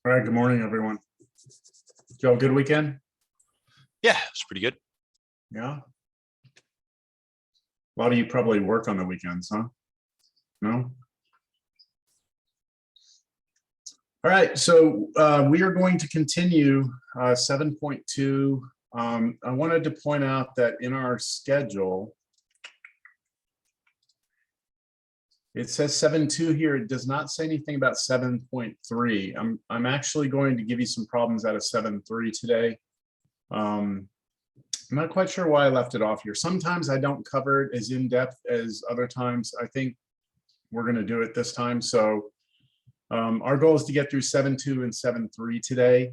All right, good morning, everyone. Joe, good weekend? Yeah, it's pretty good. Yeah. A lot of you probably work on the weekends, huh? No? All right, so we are going to continue 7.2. I wanted to point out that in our schedule, it says 7.2 here. It does not say anything about 7.3. I'm actually going to give you some problems out of 7.3 today. I'm not quite sure why I left it off here. Sometimes I don't cover it as in depth as other times. I think we're going to do it this time. So our goal is to get through 7.2 and 7.3 today.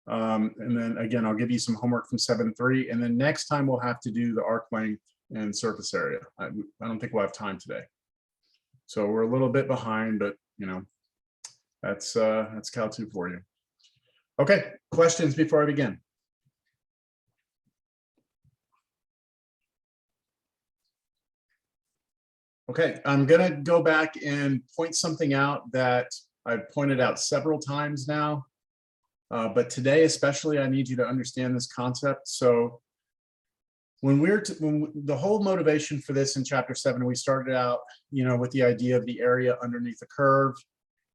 And then again, I'll give you some homework from 7.3. And then next time we'll have to do the arc length and surface area. I don't think we'll have time today. So we're a little bit behind, but you know, that's Cal 2 for you. Okay, questions before I begin? Okay, I'm gonna go back and point something out that I've pointed out several times now, but today especially I need you to understand this concept. So when the whole motivation for this in chapter 7, we started out, you know, with the idea of the area underneath a curve,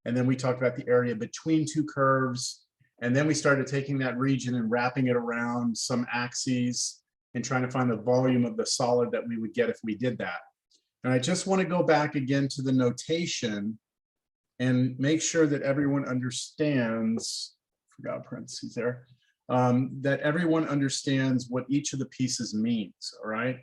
and then we talked about the area between two curves, and then we started taking that region and wrapping it around some axes and trying to find the volume of the solid that we would get if we did that. And I just want to go back again to the notation and make sure that everyone understands, forgot parentheses there, that everyone understands what each of the pieces means, all right?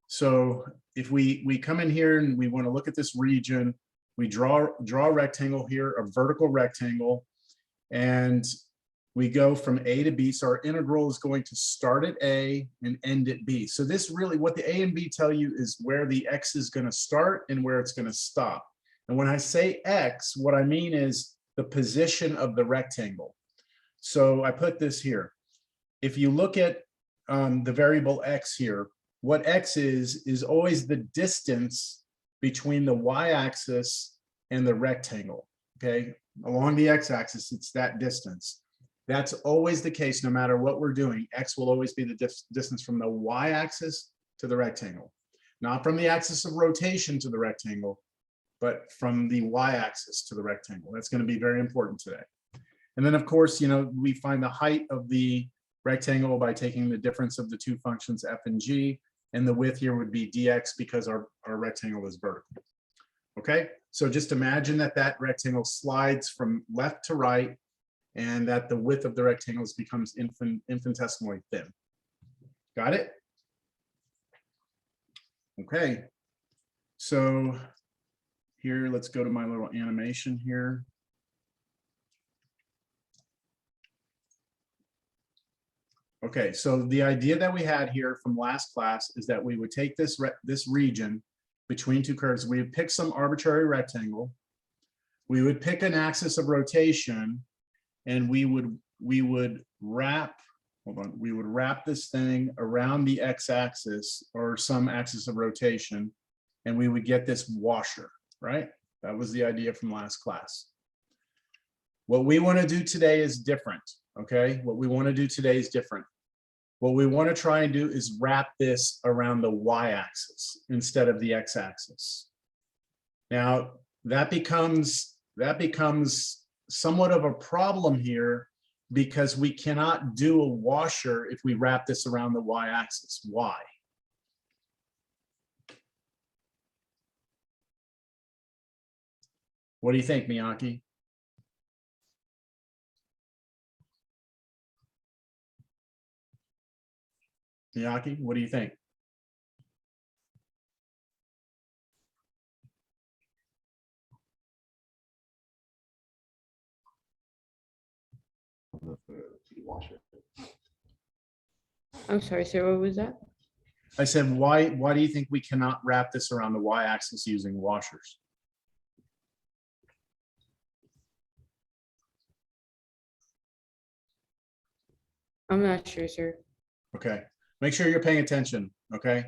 So if we come in here and we want to look at this region, we draw a rectangle here, a vertical rectangle, and we go from A to B. So our integral is going to start at A and end at B. So this really, what the A and B tell you is where the X is going to start and where it's going to stop. And when I say X, what I mean is the position of the rectangle. So I put this here. If you look at the variable X here, what X is always the distance between the Y-axis and the rectangle, okay? Along the X-axis, it's that distance. That's always the case no matter what we're doing. X will always be the distance from the Y-axis to the rectangle. Not from the axis of rotation to the rectangle, but from the Y-axis to the rectangle. That's going to be very important today. And then, of course, you know, we find the height of the rectangle by taking the difference of the two functions f and g, and the width here would be dx because our rectangle is vertical. Okay, so just imagine that that rectangle slides from left to right, and that the width of the rectangles becomes infinitesimally thin. Got it? Okay, so here, let's go to my little animation here. Okay, so the idea that we had here from last class is that we would take this region between two curves. We would pick some arbitrary rectangle. We would pick an axis of rotation, and we would wrap, hold on, we would wrap this thing around the x-axis or some axis of rotation, and we would get this washer, right? That was the idea from last class. What we want to do today is different, okay? What we want to do today is different. What we want to try and do is wrap this around the y-axis instead of the x-axis. Now, that becomes somewhat of a problem here because we cannot do a washer if we wrap this around the y-axis. Why? What do you think, Miyaki? Miyaki, what do you think? I'm sorry, sir, what was that? I said, why do you think we cannot wrap this around the y-axis using washers? I'm not sure, sir. Okay, make sure you're paying attention, okay?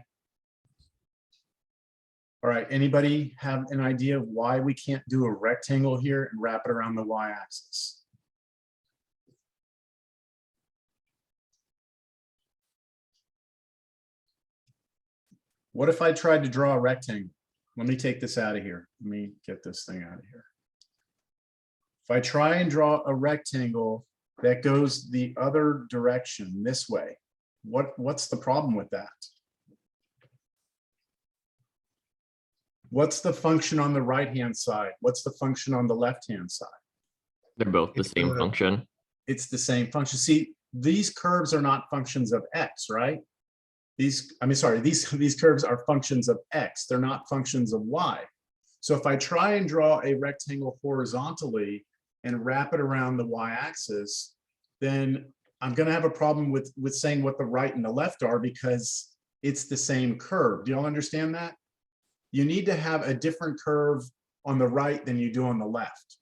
All right, anybody have an idea of why we can't do a rectangle here and wrap it around the y-axis? What if I tried to draw a rectangle? Let me take this out of here. Let me get this thing out of here. If I try and draw a rectangle that goes the other direction, this way, what's the problem with that? What's the function on the right-hand side? What's the function on the left-hand side? They're both the It's same function. It's the same function. See, these curves are not functions of x, right? These curves are functions of x. They're not functions of y. So if I try and draw a rectangle horizontally and wrap it around the y-axis, then I'm going to have a problem with saying what the right and the left are because it's the same curve. Do y'all understand that? You need to have a different curve on the right than you do on the left.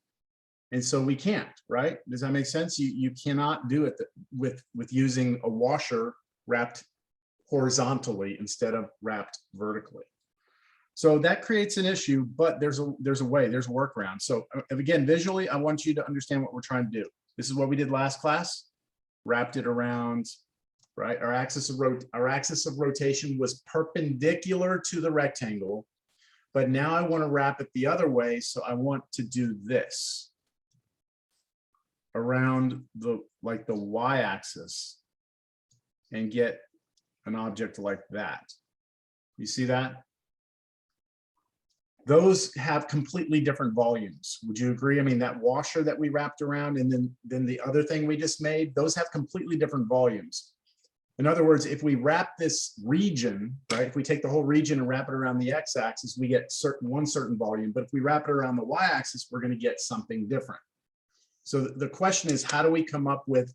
And so we can't, right? Does that make sense? You cannot do it with using a washer wrapped horizontally instead of wrapped vertically. So that creates an issue, but there's a way, there's a workaround. So again, visually, I want you to understand what we're trying to do. This is what we did last class, wrapped it around, right? Our axis of rotation was perpendicular to the rectangle, but now I want to wrap it the other way. So I want to do this around the y-axis and get an object like that. You see that? Those have completely different volumes. Would you agree? I mean, that washer that we wrapped around and then the other thing we just made, those have completely different volumes. In other words, if we wrap this region, right, if we take the whole region and wrap it around the x-axis, we get one certain volume. But if we wrap it around the y-axis, we're going to get something different. So the question is, how do we come up with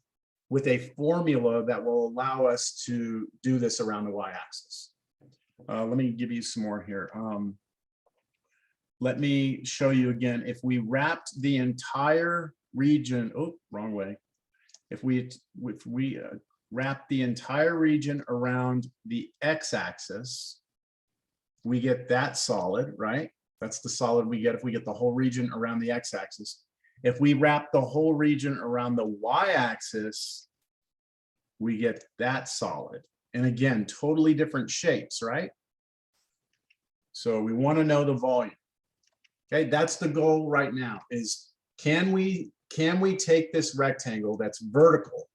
a formula that will allow us to do this around the y-axis? Let me give you some more here. Let me show you again. If we wrapped the entire region, oh, wrong way. If we wrap the entire region around the x-axis, we get that solid, right? That's the solid we get if we get the whole region around the x-axis. If we wrap the whole region around the y-axis, we get that solid. And again, totally different shapes, right? So we want to know the volume. Okay, that's the goal right now is can we take this rectangle that's vertical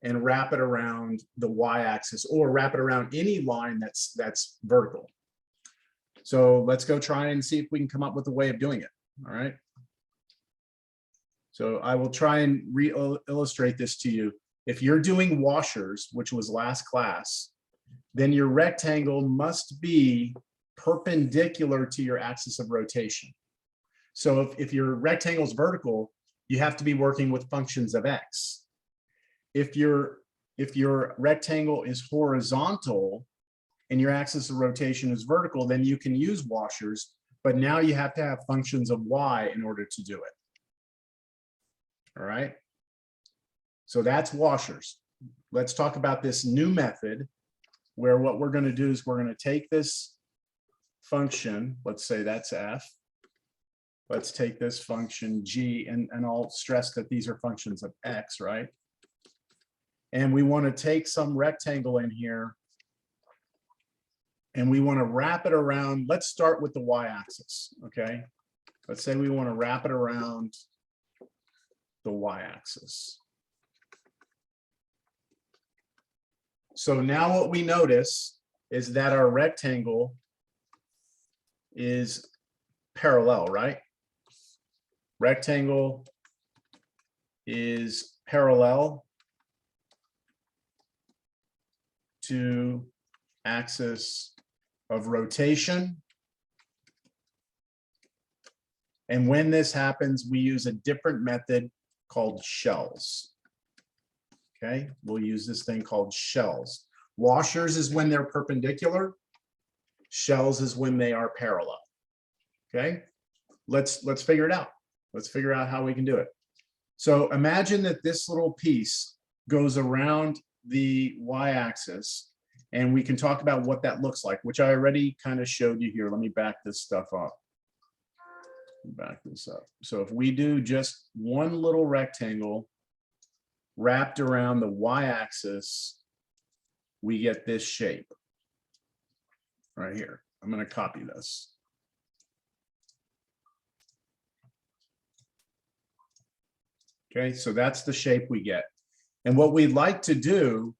and wrap it around the y-axis or wrap it around any line that's vertical? So let's go try and see if we can come up with a way of doing it. All right. So I will try and illustrate this to you. If you're doing washers, which was last class, then your rectangle must be perpendicular to your axis of rotation. So if your rectangle is vertical, you have to be working with functions of x. If your rectangle is horizontal and your axis of rotation is vertical, then you can use washers, but now you have to have functions of y in order to do it. All right. So that's washers. Let's talk about this new method where what we're going to do is we're going to take this function, let's say that's f. Let's take this function g, and I'll stress that these are functions of x, right? And we want to take some rectangle in here and we want to wrap it around. Let's start with the y-axis, okay? Let's say we want to wrap it around the y-axis. So now what we notice is that our rectangle is parallel, right? Rectangle is parallel to axis of rotation. And when this happens, we use a different method called shells. Okay, we'll use this thing called shells. Washers is when they're perpendicular. Shells is when they are parallel. Okay, let's figure it out. Let's figure out how we can do it. So imagine that this little piece goes around the y-axis, and we can talk about what that looks like, which I already kind of showed you here. Let me back this stuff up. Back this up. So if we do just one little rectangle wrapped around the y-axis, we get this shape. right here. I'm going to copy this. Okay, so that's the shape we get. And what we'd like to do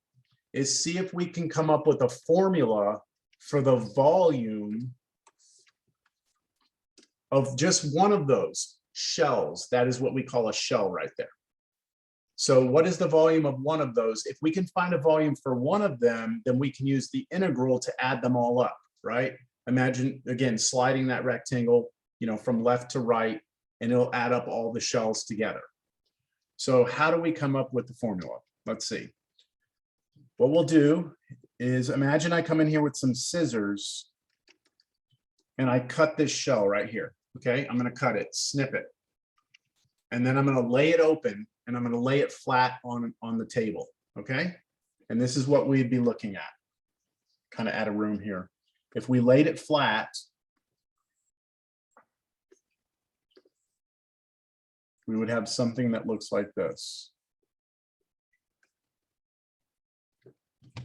is see if we can come up with a formula for the volume of just one of those shells. That is what we call a shell right there. So what is the volume of one of those? If we can find a volume for one of them, then we can use the integral to add them all up, right? Imagine, again, sliding that rectangle, from left to right, and it'll add up all the shells together. So how do we come up with the formula? Let's see. What we'll do is imagine I come in here with some scissors and I cut this shell right here. Okay, I'm going to cut it, snip it. And then I'm going to lay it open and I'm going to lay it flat on the table. Okay, and this is what we'd be looking at. Kind of add a room here. If we laid it flat, we would have something that looks like this.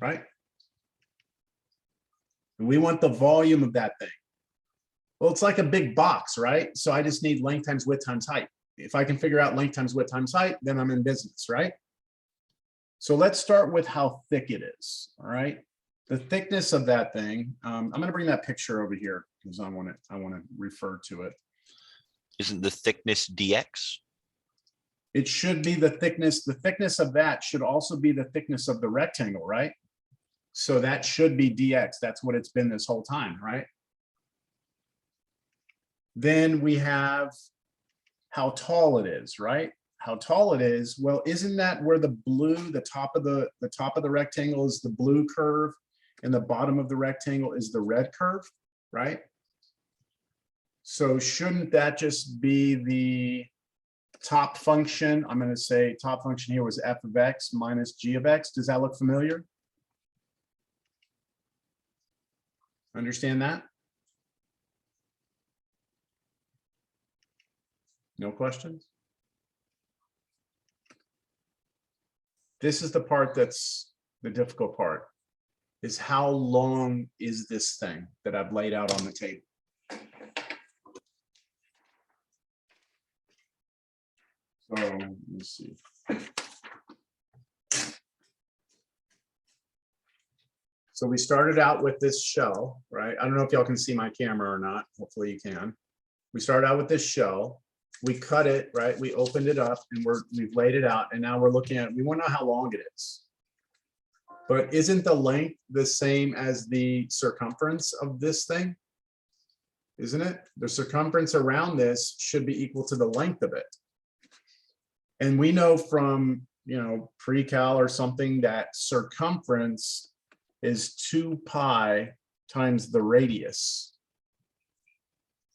Right? And we want the volume of that thing. Well, it's like a big box, right? So I just need length times width times height. If I can figure out length times width times height, then I'm in business, right? So let's start with how thick it is, all right? The thickness of that thing, I'm going to bring that picture over here because I want to refer to it. Isn't the thickness dx? It should be the thickness. The thickness of that should also be the thickness of the rectangle, right? So that should be dx. That's what it's been this whole time, right? Then we have how tall it is, right? How tall it is. Well, isn't that where the blue, the top of the rectangle is the blue curve, and the bottom of the rectangle is the red curve, right? So shouldn't that just be the top function? I'm going to say top function here was f of x minus g of x. Does that look familiar? Understand that? No questions? This is the part that's the difficult part, is how long is this thing that I've laid out on the table? So let me see. So we started out with this shell, right? I don't know if y'all can see my camera or not. Hopefully you can. We started out with this shell. We cut it, right? We opened it up and we've laid it out. And now we're looking at, we want to know how long it is. But isn't the length the same as the circumference of this thing? Isn't it? The circumference around this should be equal to the length of it. And we know from, pre-cal or something that circumference is 2 pi times the radius.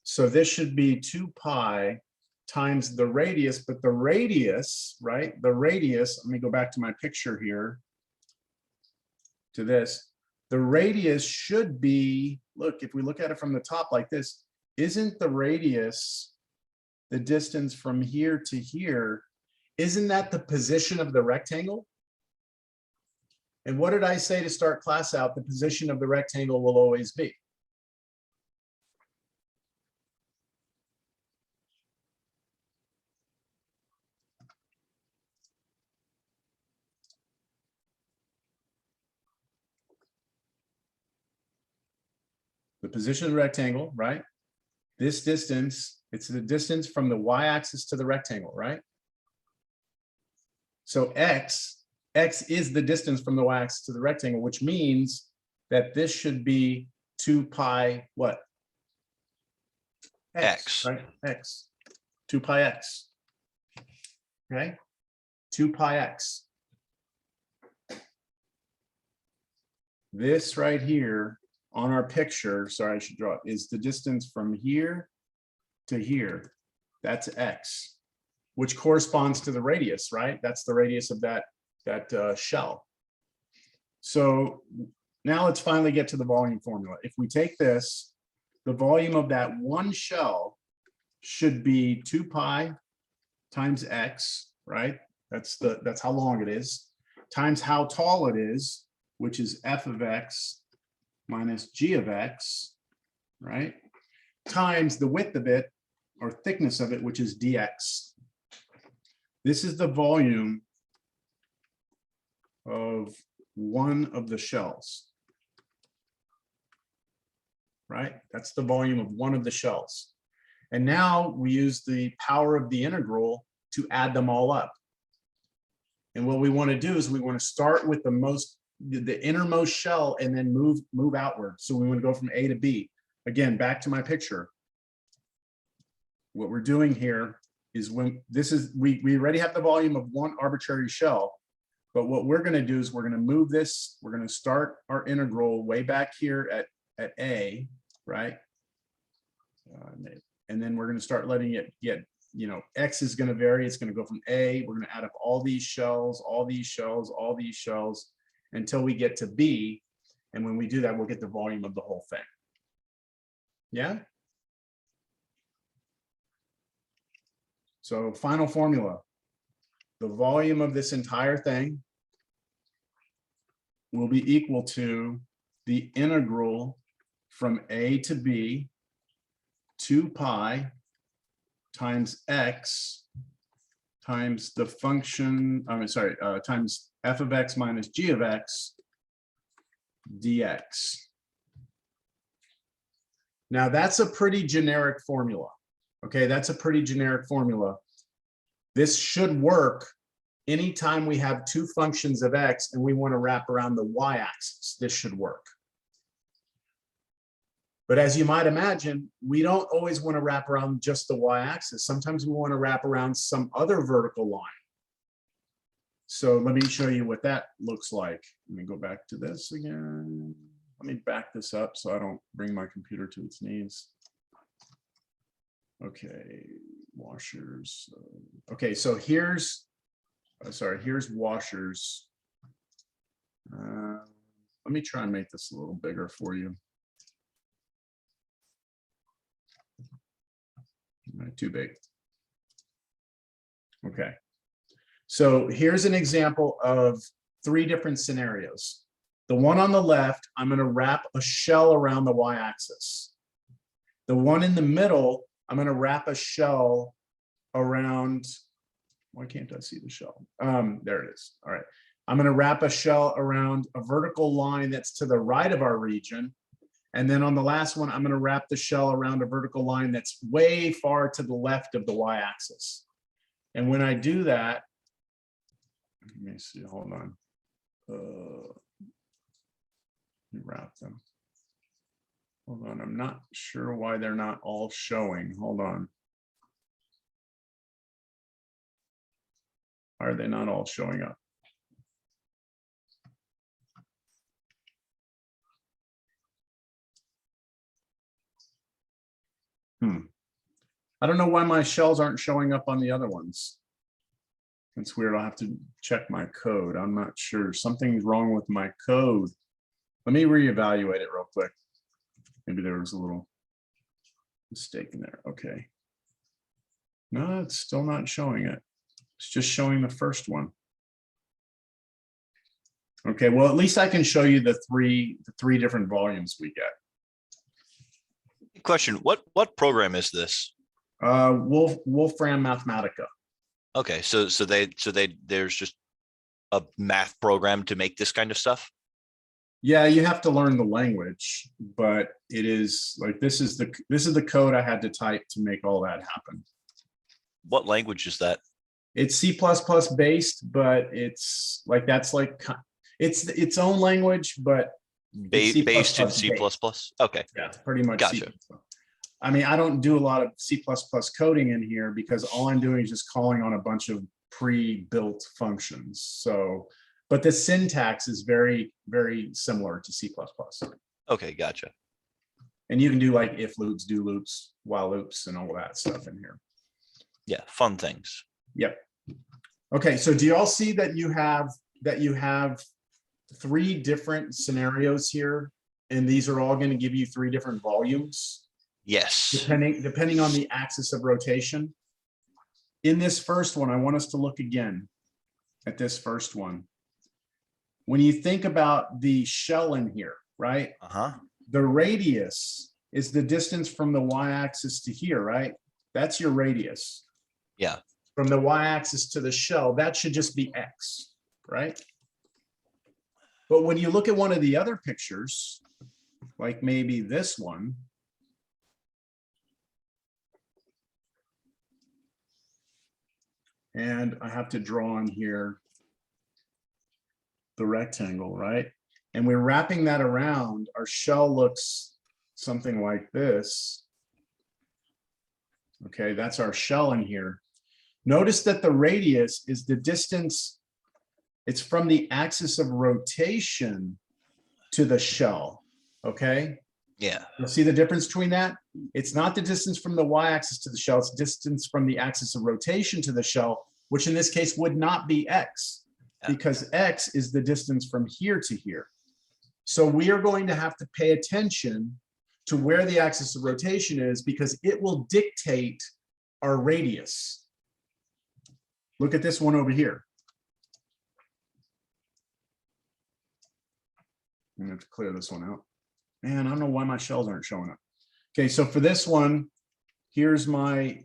So this should be 2 pi times the radius, but the radius, right? The radius, let me go back to my picture here to this. The radius should be, look, if we look at it from the top like this, isn't the radius the distance from here to here? Isn't that the position of the rectangle? And what did I say to start class out? The position of the rectangle will always be. The position of the rectangle, right? This distance, it's the distance from the y-axis to the rectangle, right? So x is the distance from the y-axis to the rectangle, which means that this should be 2 pi what? X. Right? X. 2 pi x. Okay? 2 pi x. This right here on our picture, sorry, I should draw it, is the distance from here to here. That's x, which corresponds to the radius, right? That's the radius of that shell. So now let's finally get to the volume formula. If we take this, the volume of that one shell should be 2 pi times x, right? That's how long it is, times how tall it is, which is f of x minus g of x, right, times the width of it or thickness of it, which is dx. This is the volume of one of the shells, right? That's the volume of one of the shells. And now we use the power of the integral to add them all up. And what we want to do is we want to start with the innermost shell and then move outward. So we want to go from A to B. Again, back to my picture. What we're doing here is we already have the volume of one arbitrary shell, but what we're going to do is we're going to move this. We're going to start our integral way back here at A, right? And then we're going to start letting it get, X is going to vary. It's going to go from A. We're going to add up all these shells, all these shells, all these shells until we get to B. And when we do that, we'll get the volume of the whole thing. Yeah. So final formula, the volume of this entire thing will be equal to the integral from A to B 2 pi times x times the function, times f of x minus g of x dx. Now that's a pretty generic formula. Okay, that's a pretty generic formula. This should work anytime we have two functions of x and we want to wrap around the y-axis. This should work. But as you might imagine, we don't always want to wrap around just the y-axis. Sometimes we want to wrap around some other vertical line. So let me show you what that looks like. Let me go back to this again. Let me back this up so I don't bring my computer to its knees. Okay, washers. Okay, so here's washers. Let me try and make this a little bigger for you. Not too big. Okay, so here's an example of 3 different scenarios. The one on the left, I'm going to wrap a shell around the y-axis. The one in the middle, I'm going to wrap a shell around, why can't I see the shell? There it is. All right. I'm going to wrap a shell around a vertical line that's to the right of our region. And then on the last one, I'm going to wrap the shell around a vertical line that's way far to the left of the y-axis. And when I do that, let me see, hold on. Let me wrap them. Hold on, I'm not sure why they're not all showing. Hold on. Why are they not all showing up? I don't know why my shells aren't showing up on the other ones. It's weird. I'll have to check my code. I'm not sure. Something's wrong with my code. Let me reevaluate it real quick. Maybe there was a little mistake in there. Okay. No, it's still not showing it. It's just showing the first one. Okay, well, at least I can show you the three different volumes we get. Question, what program is this? Wolfram Mathematica. Okay, so there's just a math program to make this kind of stuff? Yeah, you have to learn the language, but it is like this is the code I had to type to make all that happen. What language is that? It's C++ based, but it's like it's its own language, but Based in C++? Okay. Yeah, pretty much. Gotcha. I mean, I don't do a lot of C++ coding in here because all I'm doing is just calling on a bunch of pre-built functions. So, but the syntax is very, very similar to C++. Okay, gotcha. And you can do like if loops, do loops, while loops, and all that stuff in here. Yeah, fun things. Yep. Okay, so do you all see that you have 3 different scenarios here, and these are all going to give you 3 different volumes? Yes. Depending on the axis of rotation. In this first one, I want us to look again at this first one. When you think about the shell in here, right? Uh-huh. The radius is the distance from the y-axis to here, right? That's your radius. Yeah. From the y-axis to the shell, that should just be x, right? But when you look at one of the other pictures, like maybe this one, and I have to draw on here the rectangle, right? And we're wrapping that around, our shell looks something like this. Okay, that's our shell in here. Notice that the radius is the distance, it's from the axis of rotation to the shell, okay? Yeah. You'll see the difference between that? It's not the distance from the y-axis to the shell, it's distance from the axis of rotation to the shell, which in this case would not be x, because x is the distance from here to here. So we are going to have to pay attention to where the axis of rotation is, because it will dictate our radius. Look at this one over here. I'm gonna have to clear this one out. Man, I don't know why my shells aren't showing up. Okay, so for this one, here's my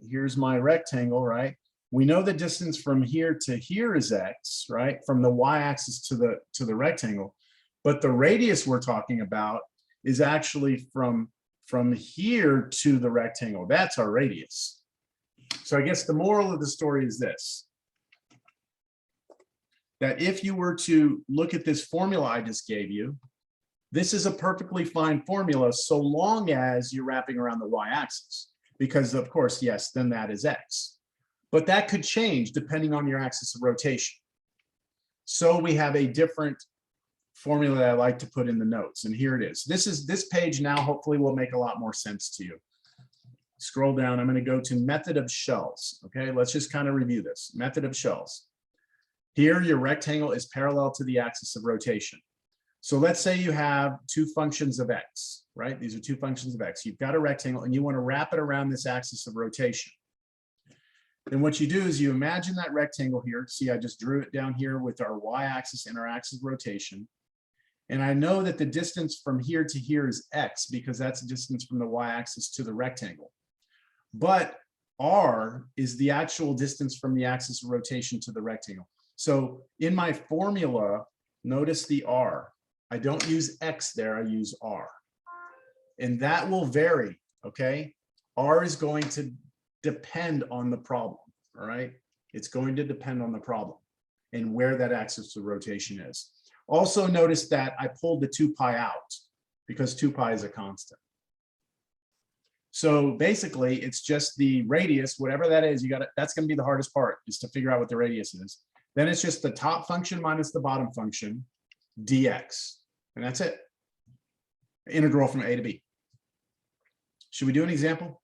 rectangle, right? We know the distance from here to here is x, right? From the y-axis to the rectangle. But the radius we're talking about is actually from here to the rectangle. That's our radius. So I guess the moral of the story is this: that if you were to look at this formula I just gave you, this is a perfectly fine formula so long as you're wrapping around the y-axis, because of course, yes, then that is x. But that could change depending on your axis of rotation. So we have a different formula that I like to put in the notes, and here it is. This page now hopefully will make a lot more sense to you. Scroll down, I'm going to go to method of shells. Okay, let's just kind of review this. Method of shells. Here, your rectangle is parallel to the axis of rotation. So let's say you have two functions of x, right? These are two functions of x. You've got a rectangle and you want to wrap it around this axis of rotation. Then what you do is you imagine that rectangle here. See, I just drew it down here with our y-axis and our axis of rotation. And I know that the distance from here to here is x, because that's the distance from the y-axis to the rectangle. But r is the actual distance from the axis of rotation to the rectangle. So in my formula, notice the r. I don't use x there, I use r. And that will vary, okay? R is going to depend on the problem, all right? It's going to depend on the problem and where that axis of rotation is. Also notice that I pulled the 2 pi out because 2 pi is a constant. So basically it's just the radius, whatever that is, that's going to be the hardest part, is to figure out what the radius is. Then it's just the top function minus the bottom function, dx, and that's it. Integral from a to b. Should we do an example?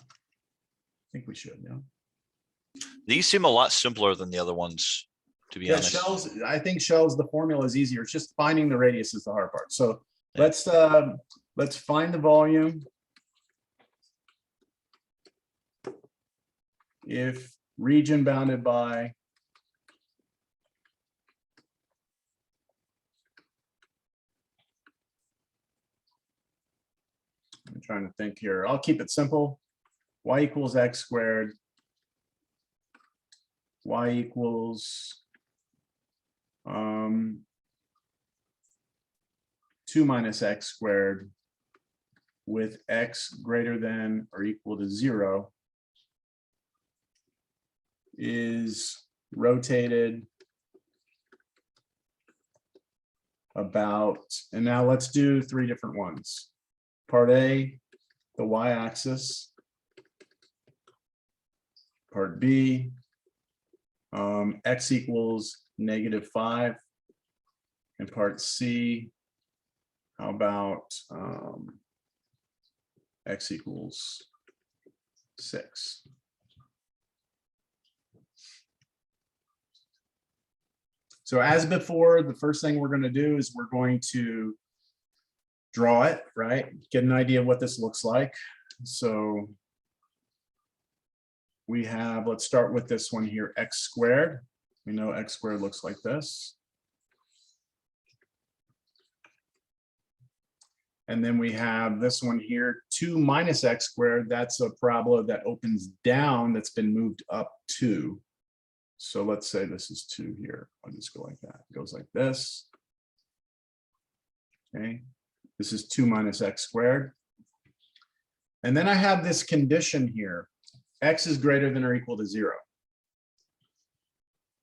I think we should, yeah. These seem a lot simpler than the other ones, to be honest. Shells, I think shells, the formula is easier. It's just finding the radius is the hard part. So Yeah. let's find the volume. If region bounded by I'm trying to think here. I'll keep it simple. Y equals x squared. Y equals 2 minus x squared with x greater than or equal to 0 is rotated about, and now let's do 3 different ones. Part A, the y-axis. Part B, x equals -5. And part C, how about x equals 6. So as before, the first thing we're going to do is we're going to draw it, right? Get an idea of what this looks like. So we have, let's start with this one here, x squared. We know x squared looks like this. And then we have this one here, 2 minus x squared. That's a parabola that opens down that's been moved up 2. So let's say this is 2 here. I'll just go like that. It goes like this. Okay. This is 2 minus x squared. And then I have this condition here. X is greater than or equal to 0.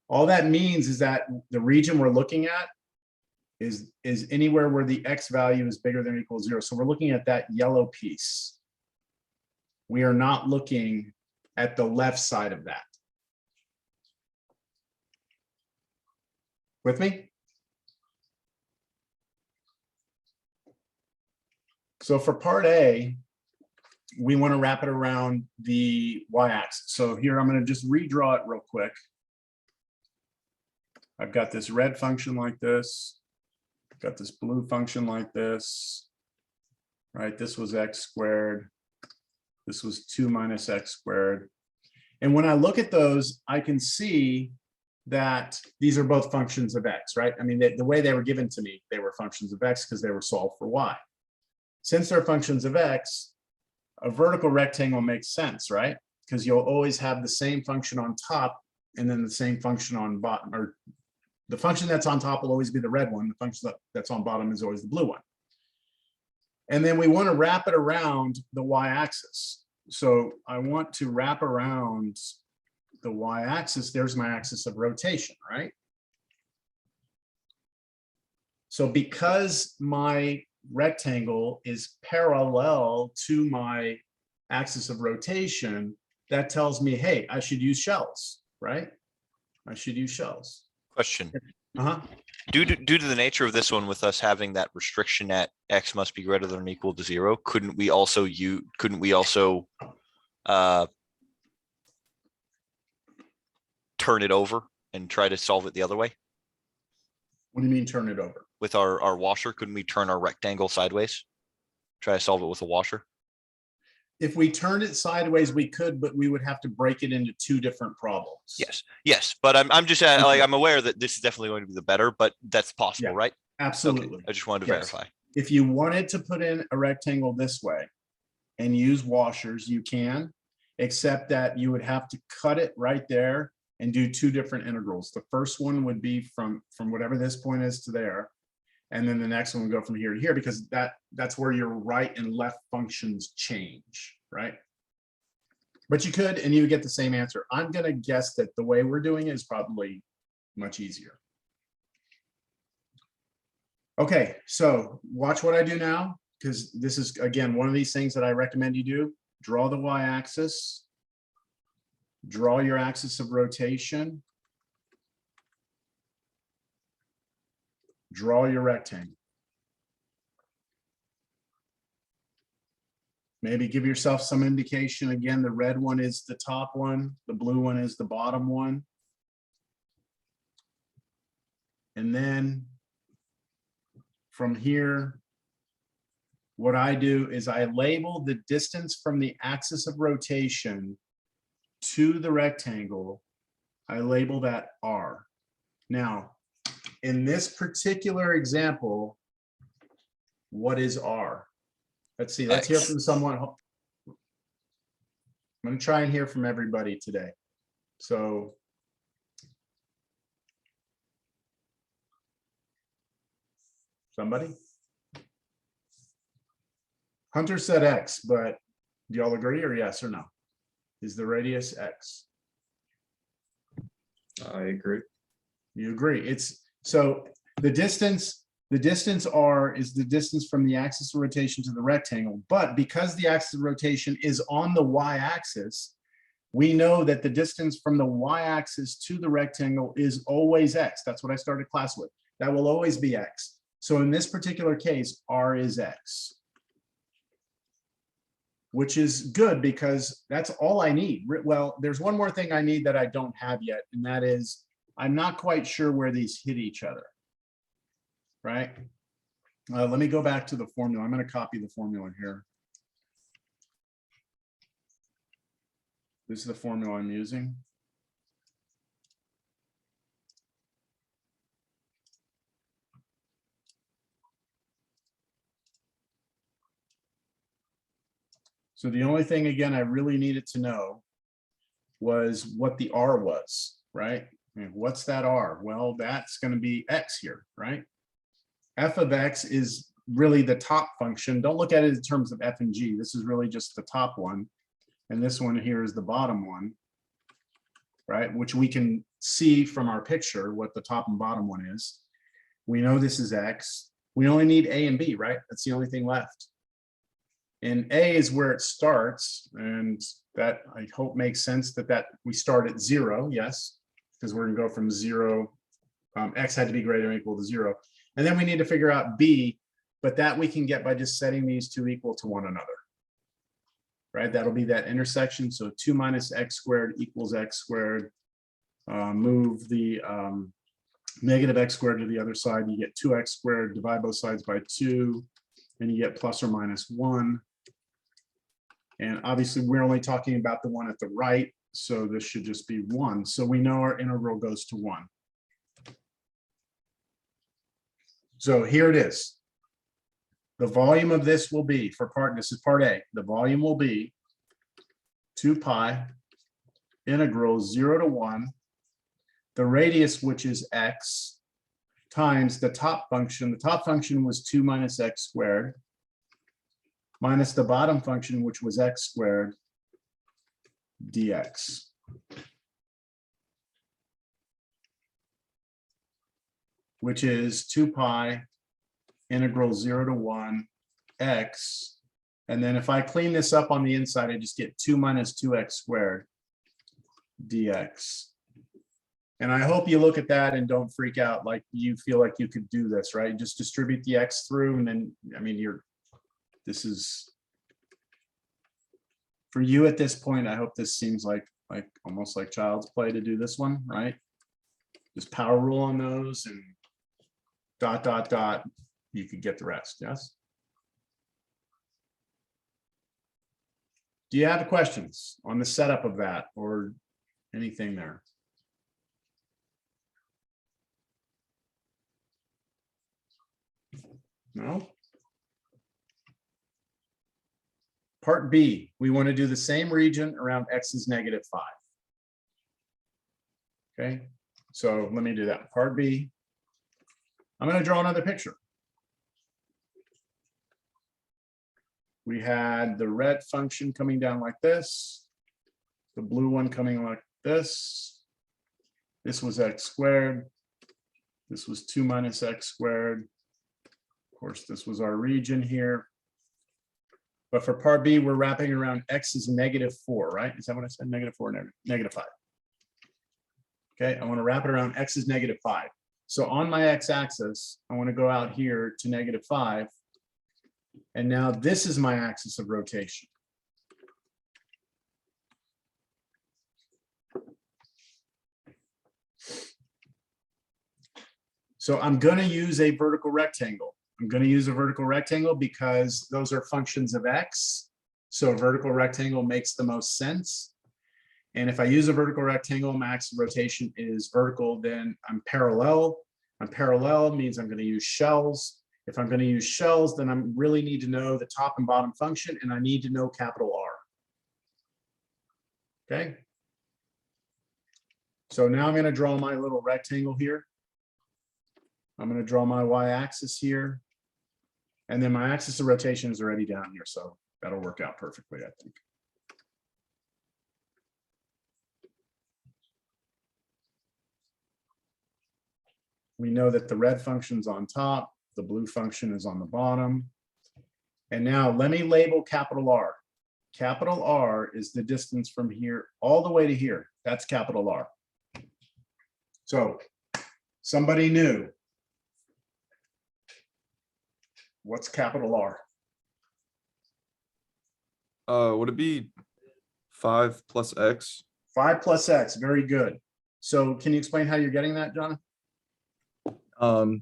All that means is that the region we're looking at is anywhere where the x value is bigger than or equal to 0. So we're looking at that yellow piece. We are not looking at the left side of that. With me? So for part A, we want to wrap it around the y-axis. So here I'm going to just redraw it real quick. I've got this red function like this. I've got this blue function like this. Right? This was x squared. This was 2 minus x squared. And when I look at those, I can see that these are both functions of x, right? I mean, the way they were given to me, they were functions of x because they were solved for y. Since they're functions of x, a vertical rectangle makes sense, right? Because you'll always have the same function on top and then the same function on bottom, or the function that's on top will always be the red one. The function that's on bottom is always the blue one. And then we want to wrap it around the y-axis. So I want to wrap around the y-axis. There's my axis of rotation, right? So because my rectangle is parallel to my axis of rotation, that tells me, hey, I should use shells, right? I should use shells. Question. Uh-huh. Due to the nature of this one, with us having that restriction at x must be greater than or equal to 0, couldn't we also turn it over and try to solve it the other way? What do you mean turn it over? With our washer, couldn't we turn our rectangle sideways? Try to solve it with a washer? If we turned it sideways, we could, but we would have to break it into 2 different problems. Yes, but I'm just like, I'm aware that this is definitely going to be the better, but that's possible, Yeah, right? Absolutely. Okay. I just wanted to verify. If you wanted to put in a rectangle this way and use washers, you can, except that you would have to cut it right there and do 2 different integrals. The first one would be from whatever this point is to there. And then the next one would go from here to here, because that's where your right and left functions change, right? But you could, and you would get the same answer. I'm going to guess that the way we're doing it is probably much easier. Okay, so watch what I do now, because this is, again, one of these things that I recommend you do. Draw the y-axis. Draw your axis of rotation. Draw your rectangle. Maybe give yourself some indication. Again, the red one is the top one. The blue one is the bottom one. And then from here, what I do is I label the distance from the axis of rotation to the rectangle. I label that R. Now, in this particular example, what is R? Let's see, let's hear from someone. I'm going to try and hear from everybody today. So somebody? Hunter said X, but do y'all agree, or yes or no? Is the radius X? I agree. You agree. It's so the distance R is the distance from the axis of rotation to the rectangle, but because the axis of rotation is on the y-axis, we know that the distance from the y-axis to the rectangle is always X. That's what I started class with. That will always be X. So in this particular case, R is X, which is good because that's all I need. Well, there's one more thing I need that I don't have yet, and that is I'm not quite sure where these hit each other, right? Let me go back to the formula. I'm going to copy the formula here. This is the formula I'm using. So the only thing, again, I really needed to know was what the R was, right? And what's that R? Well, that's going to be X here, right? F of X is really the top function. Don't look at it in terms of F and G. This is really just the top one. And this one here is the bottom one, right? Which we can see from our picture what the top and bottom one is. We know this is X. We only need A and B, right? That's the only thing left. And A is where it starts. And that I hope makes sense that we start at 0, yes, because we're gonna go from 0. X had to be greater than or equal to 0. And then we need to figure out B, but that we can get by just setting these two equal to one another. Right, that'll be that intersection. So 2 minus x squared equals x squared. Move the negative x squared to the other side. You get 2x squared, divide both sides by 2, and you get plus or minus 1. And obviously we're only talking about the one at the right, so this should just be 1. So we know our integral goes to 1. So here it is. The volume of this will be, this is part A, the volume will be 2 pi integral 0 to 1, the radius, which is x, times the top function. The top function was 2 minus x squared, minus the bottom function, which was x squared, dx. Which is 2 pi integral 0 to 1 x. And then if I clean this up on the inside, I just get 2 minus 2x squared dx. And I hope you look at that and don't freak out like you feel like you could do this, right? Just distribute the x through, and then, I mean, this is, for you at this point, I hope this seems like almost like child's play to do this one, right? Just power rule on those and ... You could get the rest, yes? Do you have questions on the setup of that or anything there? No? Part B, we want to do the same region around x is -5. Okay, so let me do that. Part B. I'm going to draw another picture. We had the red function coming down like this, the blue one coming like this. This was x squared. This was 2 minus x squared. Of course, this was our region here. But for part B, we're wrapping around x is -4, right? Is that what I said? -4, -5. Okay, I want to wrap it around x is -5. So on my x-axis, I want to go out here to -5. And now this is my axis of rotation. So I'm going to use a vertical rectangle. I'm going to use a vertical rectangle because those are functions of x. So a vertical rectangle makes the most sense. And if I use a vertical rectangle, my axis of rotation is vertical, then I'm parallel. I'm parallel means I'm going to use shells. If I'm going to use shells, then I really need to know the top and bottom function, and I need to know capital R. Okay. So now I'm going to draw my little rectangle here. I'm going to draw my y-axis here. And then my axis of rotation is already down here, so that'll work out perfectly, I think. We know that the red function's on top, the blue function is on the bottom. And now let me label capital R. Capital R is the distance from here all the way to here. That's capital R. So somebody new. What's capital R? Would it be 5 plus x? 5 plus x, very good. So can you explain how you're getting that, Jonathan?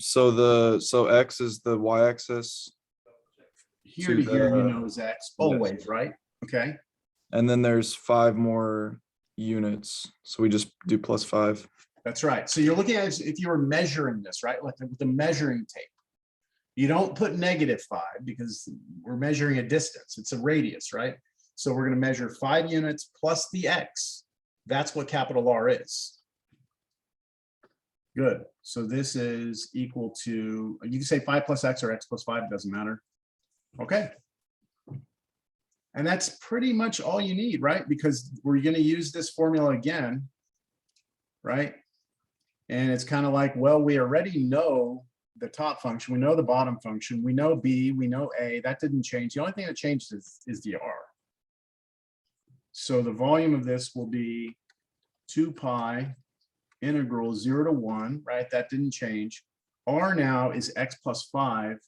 So x is the y-axis, Here to here, you know, is x, always, right? Okay. and then there's 5 more units, so we just do plus 5. That's right. So you're looking at it if you were measuring this, right? Like with the measuring tape. You don't put -5 because we're measuring a distance. It's a radius, right? So we're gonna measure 5 units plus the X. That's what capital R is. Good. So this is equal to, you can say 5 plus X or X plus 5, it doesn't matter. Okay. And that's pretty much all you need, right? Because we're gonna use this formula again, right? And it's kind of like, well, we already know the top function, we know the bottom function, we know B, we know A, that didn't change. The only thing that changed is the R. So the volume of this will be 2 pi integral 0 to 1, right? That didn't change. R now is X plus 5,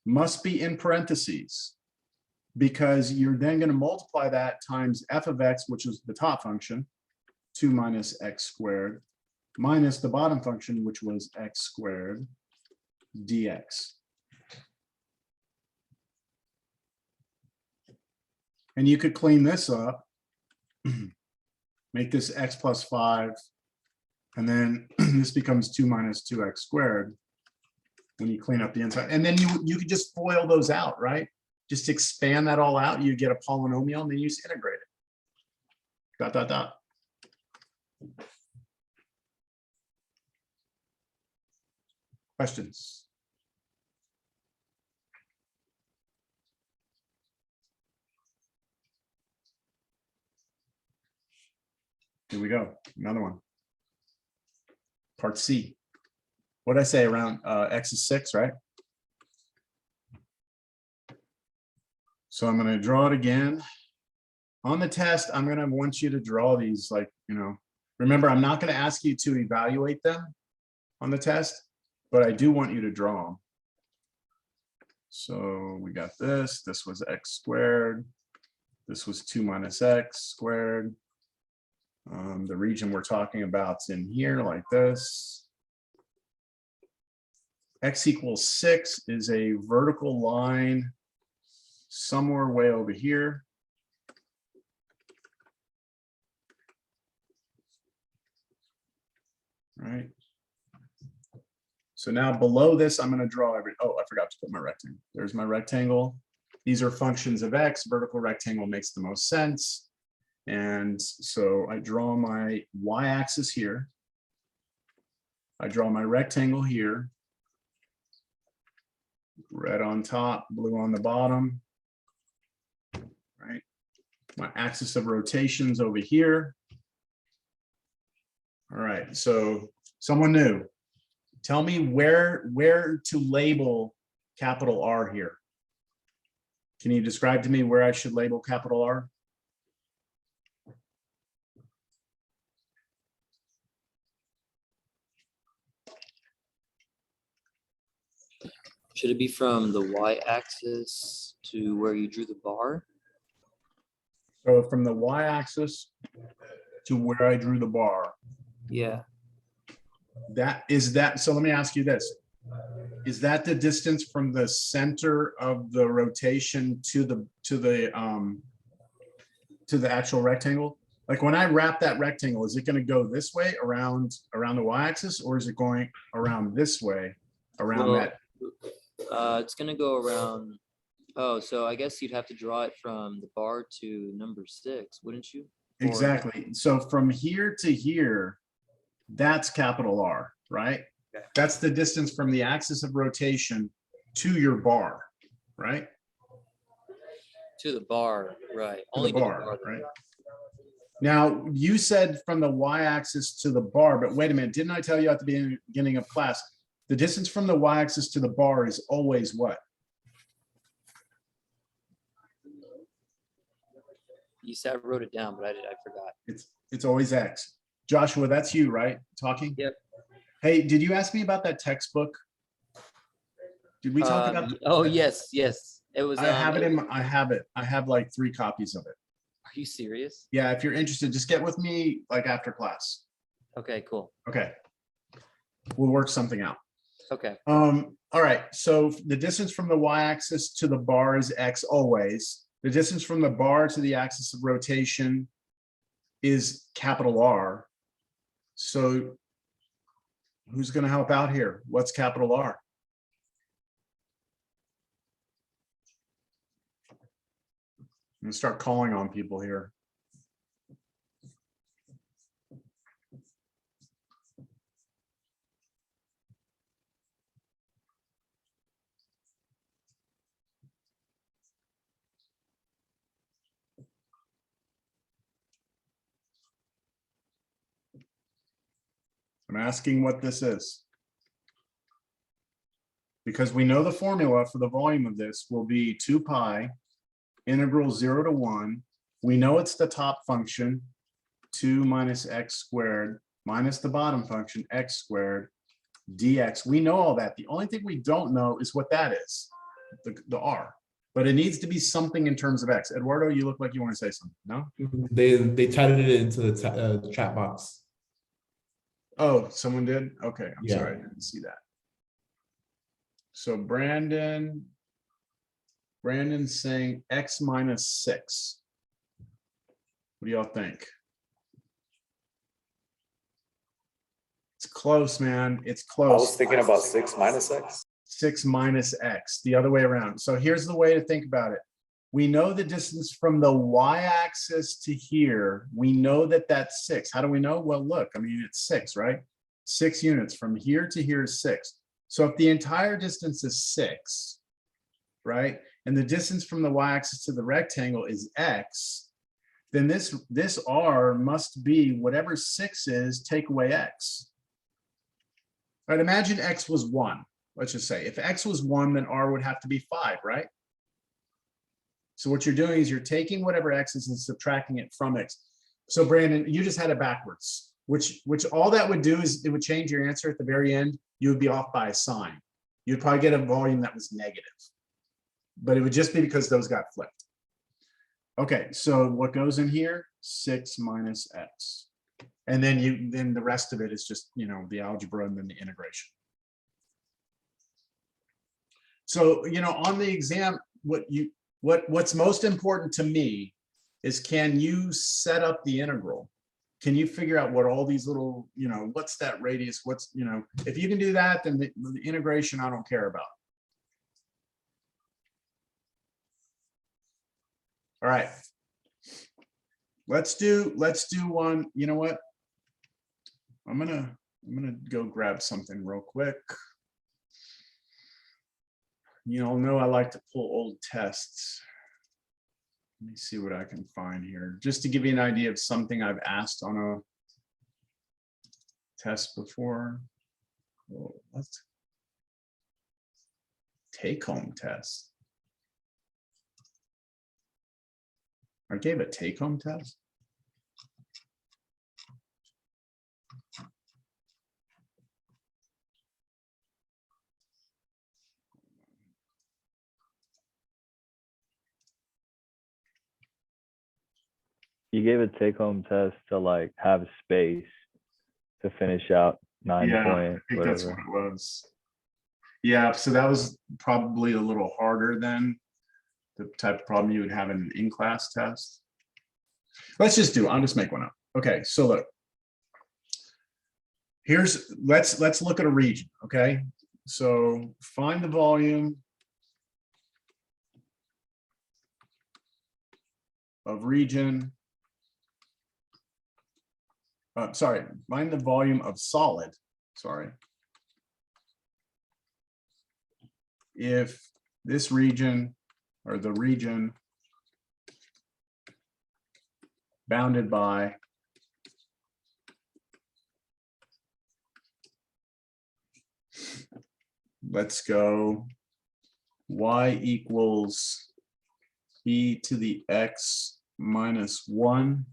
must be in parentheses, because you're then going to multiply that times f of X, which is the top function, 2 minus X squared, minus the bottom function, which was X squared dx. And you could clean this up, make this X plus 5, and then this becomes 2 minus 2X squared when you clean up the inside. And then you could just FOIL those out, right? Just expand that all out, you get a polynomial, and then you just integrate it. Dot, dot, dot. Questions? Here we go, another one. Part C. What did I say, around X is 6, right? So I'm gonna draw it again. On the test, I'm gonna want you to draw these, like, you know, remember, I'm not gonna ask you to evaluate them on the test, but I do want you to draw them. So we got this was X squared. This was 2 minus X squared. The region we're talking about's in here like this. X equals 6 is a vertical line somewhere way over here. Right. So now below this, I'm going to draw oh, I forgot to put my rectangle. There's my rectangle. These are functions of X. Vertical rectangle makes the most sense. And so I draw my y-axis here. I draw my rectangle here. Red on top, blue on the bottom. Right. My axis of rotations over here. All right, so someone new. Tell me where to label capital R here. Can you describe to me where I should label capital R? Should it be from the y-axis to where you drew the bar? So from the y-axis to where I drew the bar. Yeah. So let me ask you this. Is that the distance from the center of the rotation to the actual rectangle? Like when I wrap that rectangle, is it going to go this way around the y-axis, or is it going around this way around Well, that? It's gonna go around. Oh, so I guess you'd have to draw it from the bar to number 6, wouldn't you? Or- Exactly. So from here to here, that's capital R, right? Okay. That's the distance from the axis of rotation to your bar, right? To the bar, right? To Only the to bar, though. right? Now, you said from the y-axis to the bar, but wait a minute, didn't I tell you at the beginning of class, the distance from the y-axis to the bar is always what? You said I wrote it down, but I forgot. It's always X. Joshua, that's you, right? Talking? Yep. Hey, did you ask me about that textbook? Did we talk about? Oh yes. It was. I have it I have like 3 copies of it. Are you serious? Yeah, if you're interested, just get with me like after class. Okay, cool. Okay. We'll work something out. Okay. All right. So the distance from the y-axis to the bar is X always. The distance from the bar to the axis of rotation is capital R. So who's going to help out here? What's capital R? I'm gonna start calling on people here. I'm asking what this is. Because we know the formula for the volume of this will be 2 pi integral 0 to 1. We know it's the top function, 2 minus x squared minus the bottom function, x squared dx. We know all that. The only thing we don't know is what that is, the r. But it needs to be something in terms of x. Eduardo, you look like you want to say something, no? They typed it into the chat box. Oh, someone did? Okay, I'm Yeah. sorry, I didn't see that. So Brandon's saying x minus 6. What do y'all think? It's close, man. It's I was close. thinking about 6 minus x. 6 minus x, the other way around. So here's the way to think about it. We know the distance from the y-axis to here. We know that that's 6. How do we know? Well, look, I mean, it's 6, right? 6 units from here to here is 6. So if the entire distance is 6, right? And the distance from the y-axis to the rectangle is x, then this r must be whatever 6 is, take away x. Right, imagine x was 1. Let's just say if x was 1, then r would have to be 5, right? So what you're doing is you're taking whatever x is and subtracting it from x. So Brandon, you just had it backwards, which all that would do is it would change your answer at the very end. You would be off by a sign. You'd probably get a volume that was negative, but it would just be because those got flipped. Okay, so what goes in here? 6 minus x. And then the rest of it is just, you know, the algebra and then the integration. So, you know, on the exam, what's most important to me is, can you set up the integral? Can you figure out what all these little, you know, what's that radius? What's, you know, if you can do that, then the integration I don't care about. All right. Let's do one. You know what? I'm gonna go grab something real quick. You all know I like to pull old tests. Let me see what I can find here, just to give you an idea of something I've asked on a test before. Oh, let's take-home test. I gave a take-home test. You gave a take-home test to like have space to finish out 9 Yeah, I point think that's whatever. what it was. Yeah, so that was probably a little harder than the type of problem you would have in an in-class test. Let's just do it. I'll just make one up. Okay, so look. Let's look at a region, okay? So find the volume of region. Sorry, find the volume of solid, sorry. If this region, or the region bounded by let's go y equals e to the x minus 1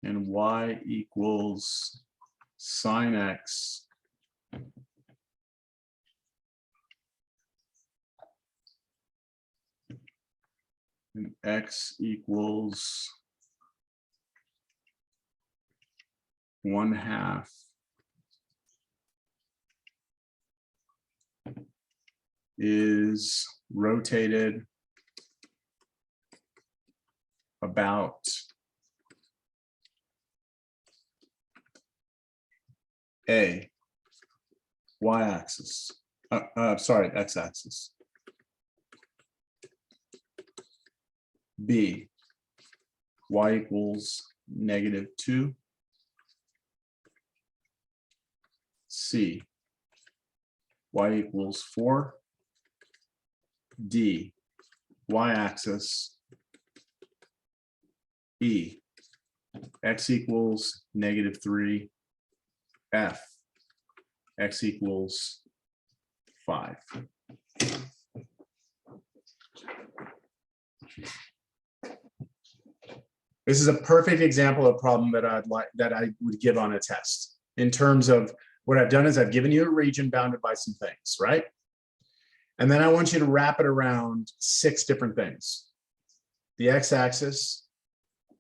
and y equals sine x and x equals 1/2 is rotated about a y-axis, sorry, x-axis. B, y equals -2. C, y equals 4. D, y-axis. E, x equals -3. F, x equals 5. This is a perfect example of a problem that I would give on a test. In terms of what I've done is I've given you a region bounded by some things, right? And then I want you to wrap it around 6 different things. The x-axis,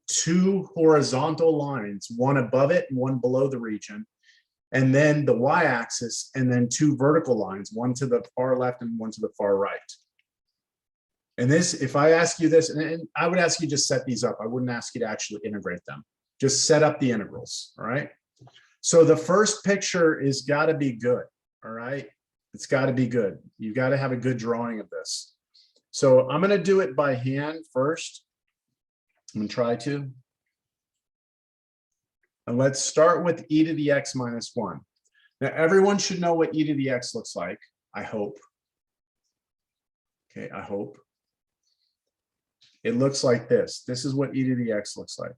2 horizontal lines, one above it and one below the region, and then the y-axis, and then 2 vertical lines, one to the far left and one to the far right. And this, if I ask you this, and I would ask you just set these up. I wouldn't ask you to actually integrate them. Just set up the integrals, all right? So the first picture is got to be good, all right? It's got to be good. You've got to have a good drawing of this. So I'm going to do it by hand first. I'm going to try to. And let's start with e to the x minus 1. Now, everyone should know what e to the x looks like, I hope. Okay, I hope. It looks like this. This is what e to the x looks like.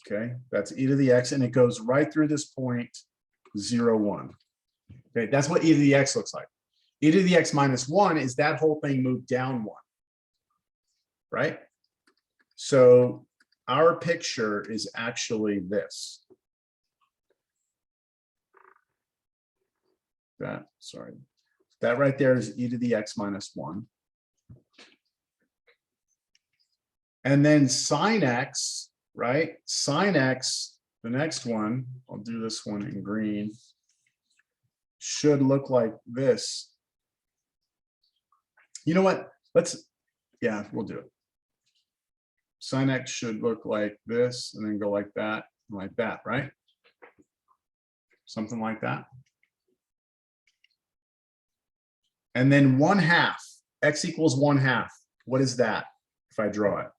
Okay, that's e to the x, and it goes right through this point, 0, 1. Okay, that's what e to the x looks like. E to the x minus 1 is that whole thing moved down 1, right? So our picture is actually this. That right there is e to the x minus 1. And then sine x, right? Sine x, the next one, I'll do this one in green, should look like this. You know what? Yeah, we'll do it. Sine x should look like this and then go like that, right? Something like that. And then 1/2, x equals 1/2. What is that if I draw it?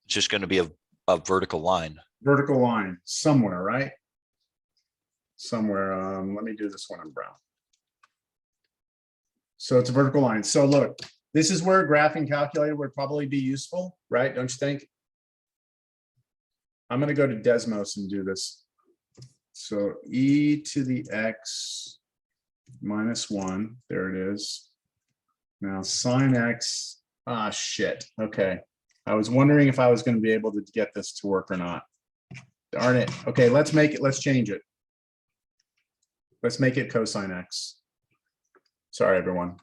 It's just going to be a vertical line. Vertical line somewhere, right? Somewhere. Let me do this one in brown. So it's a vertical line. So look, this is where a graphing calculator would probably be useful, right? Don't you think? I'm going to go to Desmos and do this. So e to the x minus 1, there it is. Now sine x, shit. Okay. I was wondering if I was going to be able to get this to work or not. Darn it. Okay, let's change it. Let's make it cosine x. Sorry, everyone.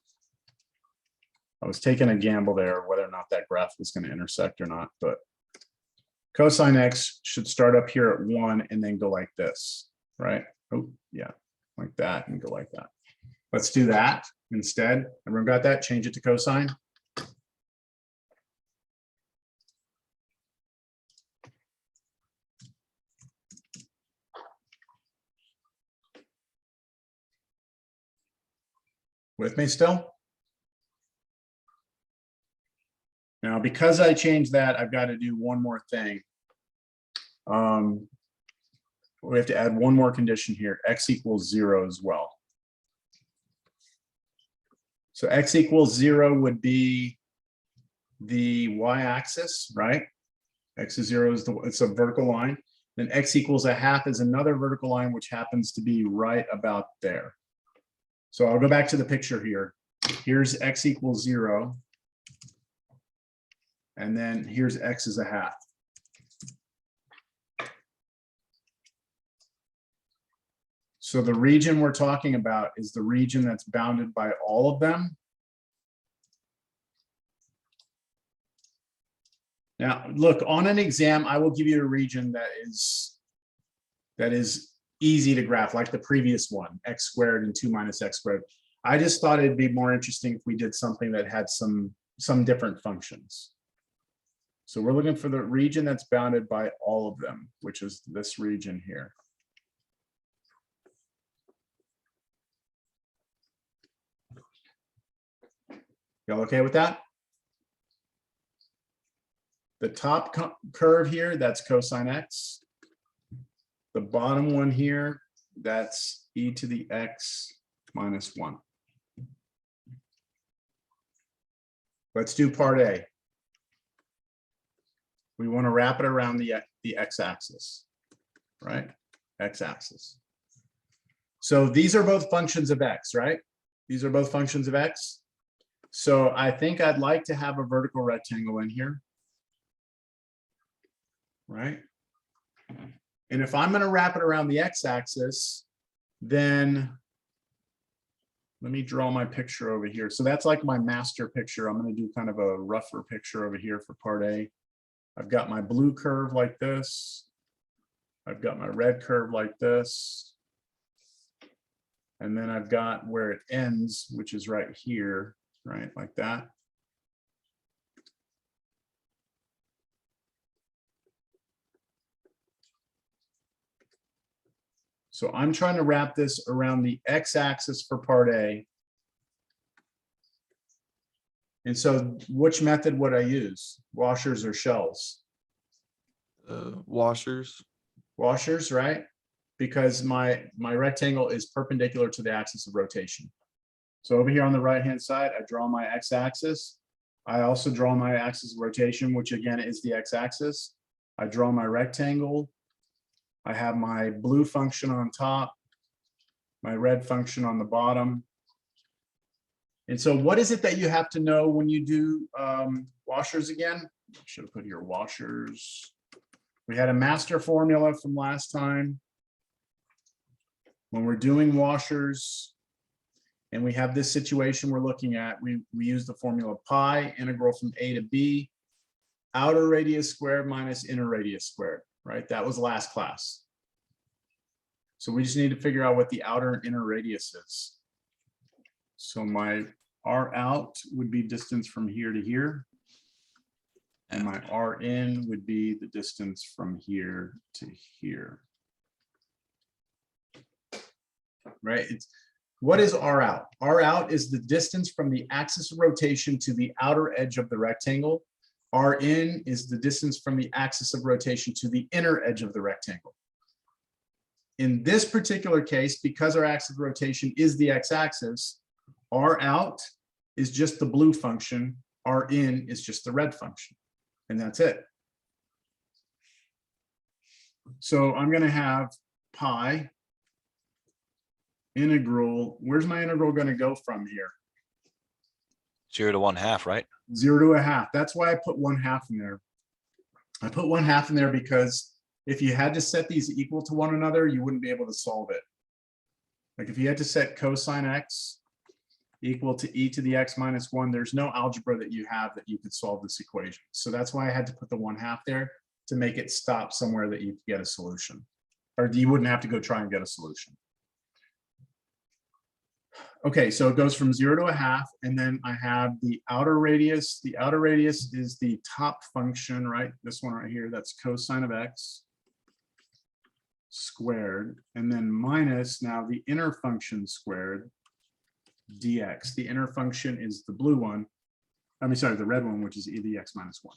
I was taking a gamble there whether or not that graph was going to intersect or not, but cosine x should start up here at 1 and then go like this, right? Oh, yeah, like that and go like that. Let's do that instead. Everyone got that? Change it to cosine. With me still? Now, because I changed that, I've got to do one more thing. We have to add one more condition here, x equals 0 as well. So x equals 0 would be the y-axis, right? X is 0 is it's a vertical line. Then x equals 1/2 is another vertical line, which happens to be right about there. So I'll go back to the picture here. Here's x equals 0. And then here's x is 1/2. So the region we're talking about is the region that's bounded by all of them. Now, look, on an exam, I will give you a region that is easy to graph, like the previous one, x squared and 2 minus x squared. I just thought it'd be more interesting if we did something that had some different functions. So we're looking for the region that's bounded by all of them, which is this region here. Y'all okay with that? The top curve here, that's cosine x. The bottom one here, that's e to the x minus 1. Let's do part A. We want to wrap it around the x-axis, right? X-axis. So these are both functions of x, right? These are both functions of x. So I think I'd like to have a vertical rectangle in here, right? And if I'm going to wrap it around the x-axis, then let me draw my picture over here. So that's like my master picture. I'm going to do kind of a rougher picture over here for part A. I've got my blue curve like this. I've got my red curve like this. And then I've got where it ends, which is right here, right, like that. So I'm trying to wrap this around the x-axis for part A. And so which method would I use? Washers or shells? Washers. Washers, right? Because my rectangle is perpendicular to the axis of rotation. So over here on the right-hand side, I draw my x-axis. I also draw my axis of rotation, which again is the x-axis. I draw my rectangle. I have my blue function on top, my red function on the bottom. And so what is it that you have to know when you do washers again? I should have put here washers. We had a master formula from last time. When we're doing washers and we have this situation we're looking at, we use the formula pi integral from a to b, outer radius squared minus inner radius squared, right? That was last class. So we just need to figure out what the outer and inner radius is. So my R out would be distance from here to here. And my R in would be the distance from here to here. Right? What is R out? R out is the distance from the axis of rotation to the outer edge of the rectangle. R in is the distance from the axis of rotation to the inner edge of the rectangle. In this particular case, because our axis of rotation is the x-axis, R out is just the blue function, R in is just the red function, and that's it. So I'm going to have pi integral. Where's my integral going to go from here? 0 to 1/2, right? 0 to 1/2. That's why I put 1/2 in there. I put 1/2 in there because if you had to set these equal to one another, you wouldn't be able to solve it. Like if you had to set cosine x equal to e to the x minus 1, there's no algebra that you have that you could solve this equation. So that's why I had to put the 1/2 there to make it stop somewhere that you could get a solution, or you wouldn't have to go try and get a solution. Okay, so it goes from 0 to 1/2, and then I have the outer radius. The outer radius is the top function, right? This one right here, that's cosine of x squared, and then minus now the inner function squared dx. The inner function is the blue one. I mean, sorry, the red one, which is e to the x minus 1.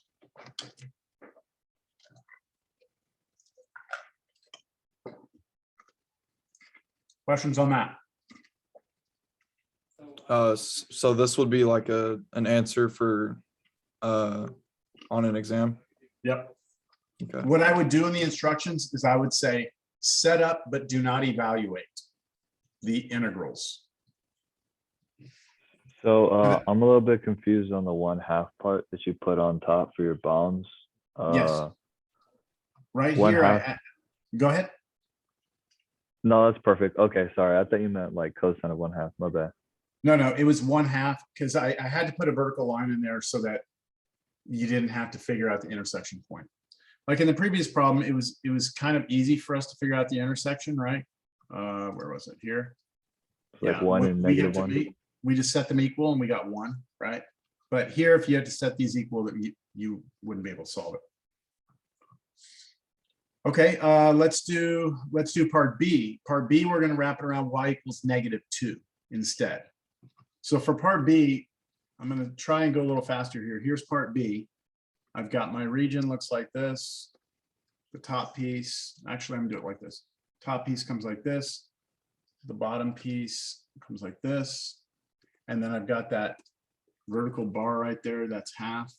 Questions on that? So this would be like an answer for on an exam. Yep. Okay. What I would do in the instructions is I would say, set up, but do not evaluate the integrals. So I'm a little bit confused on the 1/2 part that you put on top for your bounds. Yes. Right one here, half. go ahead. No, that's perfect. Okay, sorry. I thought you meant like cosine of 1/2. My bad. No, it was 1/2 because I had to put a vertical line in there so that you didn't have to figure out the intersection point. Like in the previous problem, it was kind of easy for us to figure out the intersection, right? Where was it? Here. It's like Yeah, 1 and negative 1. We just set them equal and we got 1, right? But here, if you had to set these equal, that you wouldn't be able to solve it. Okay, let's do part B. Part B, we're going to wrap it around y equals -2 instead. So for part B, I'm going to try and go a little faster here. Here's part B. I've got my region looks like this. The top piece, actually, I'm gonna do it like this. Top piece comes like this. The bottom piece comes like this. And then I've got that vertical bar right there, that's half.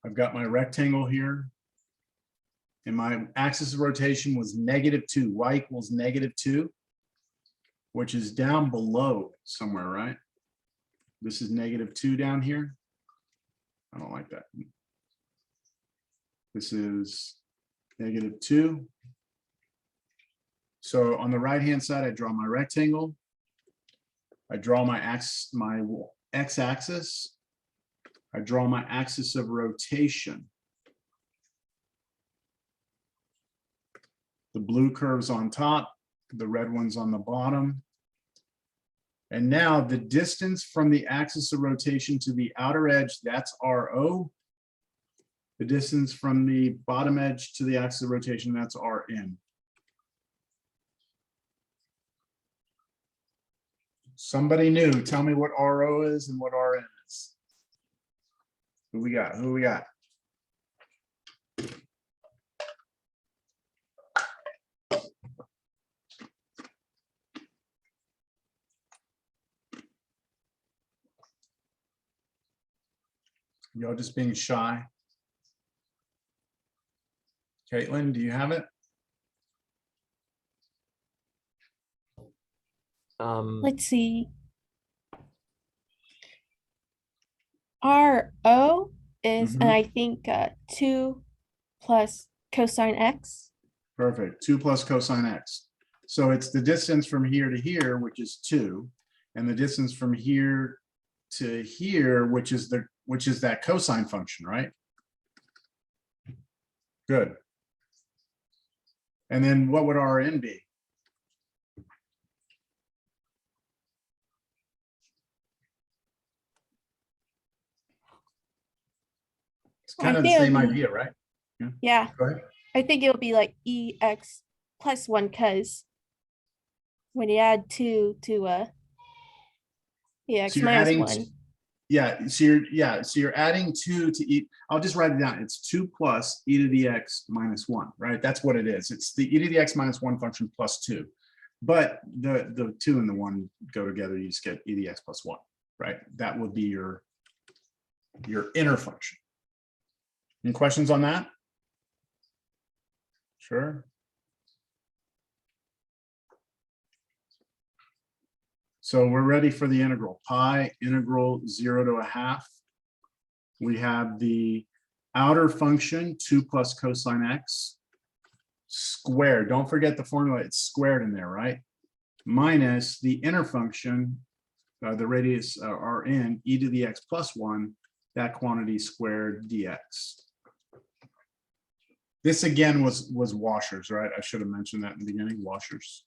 I've got my rectangle here. And my axis of rotation was -2, y equals -2, which is down below somewhere, right? This is -2 down here. I don't like that. This is -2. So on the right-hand side, I draw my rectangle. I draw my x-axis. I draw my axis of rotation. The blue curve's on top, the red one's on the bottom. And now the distance from the axis of rotation to the outer edge, that's RO. The distance from the bottom edge to the axis of rotation, that's RN. Somebody new, tell me what RO is and what RN is. Who we got? Who we got? Y'all just being shy. Caitlin, do you have it? Let's see. RO is, and Mhm. I think 2 plus cosine X. Perfect, 2 plus cosine X. So it's the distance from here to here, which is 2, and the distance from here to here, which is that cosine function, right? Good. And then what would Rn be? It's kind I of the think same it'll be- idea, right? Yeah, Go ahead. I think it'll be like EX plus 1 because when you add 2 to EX So you're minus adding 1. so you're adding 2 to e. I'll just write it down. It's 2 plus e to the x minus 1, right? That's what it is. It's the e to the x minus 1 function plus 2. But the 2 and the 1 go together, you just get e to the x plus 1, right? That would be your inner function. Any questions on that? Sure. So we're ready for the integral. Pi integral 0 to a half. We have the outer function 2 plus cosine x squared. Don't forget the formula, it's squared in there, right? Minus the inner function, the radius Rn, e to the x plus 1, that quantity squared dx. This again was washers, right? I should have mentioned that in the beginning, washers.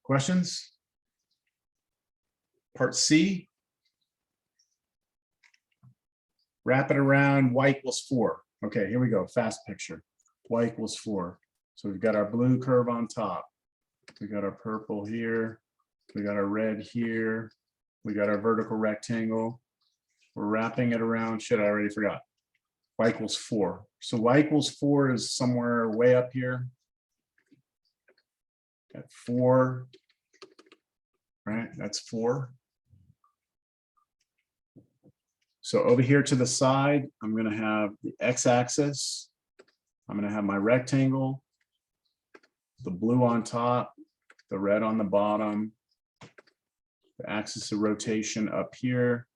Questions? Part C. Wrap it around y equals 4. Okay, here we go. Fast picture. Y equals 4. So we've got our blue curve on top. We got our purple here. We got our red here. We got our vertical rectangle. We're wrapping it around. Shit, I already forgot. Y equals 4. So y equals 4 is somewhere way up here. At 4. Right, that's 4. So over here to the side, I'm going to have the x-axis. I'm going to have my rectangle, the blue on top, the red on the bottom, the axis of rotation up here.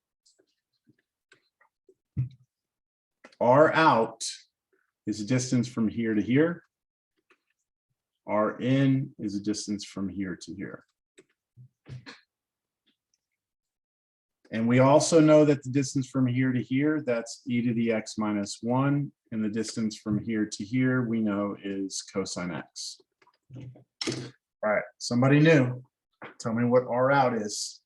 R out is a distance from here to here. R in is a distance from here to here. And we also know that the distance from here to here, that's e to the x minus 1. And the distance from here to here, we know is cosine x. All right, somebody new. Tell me what R out is.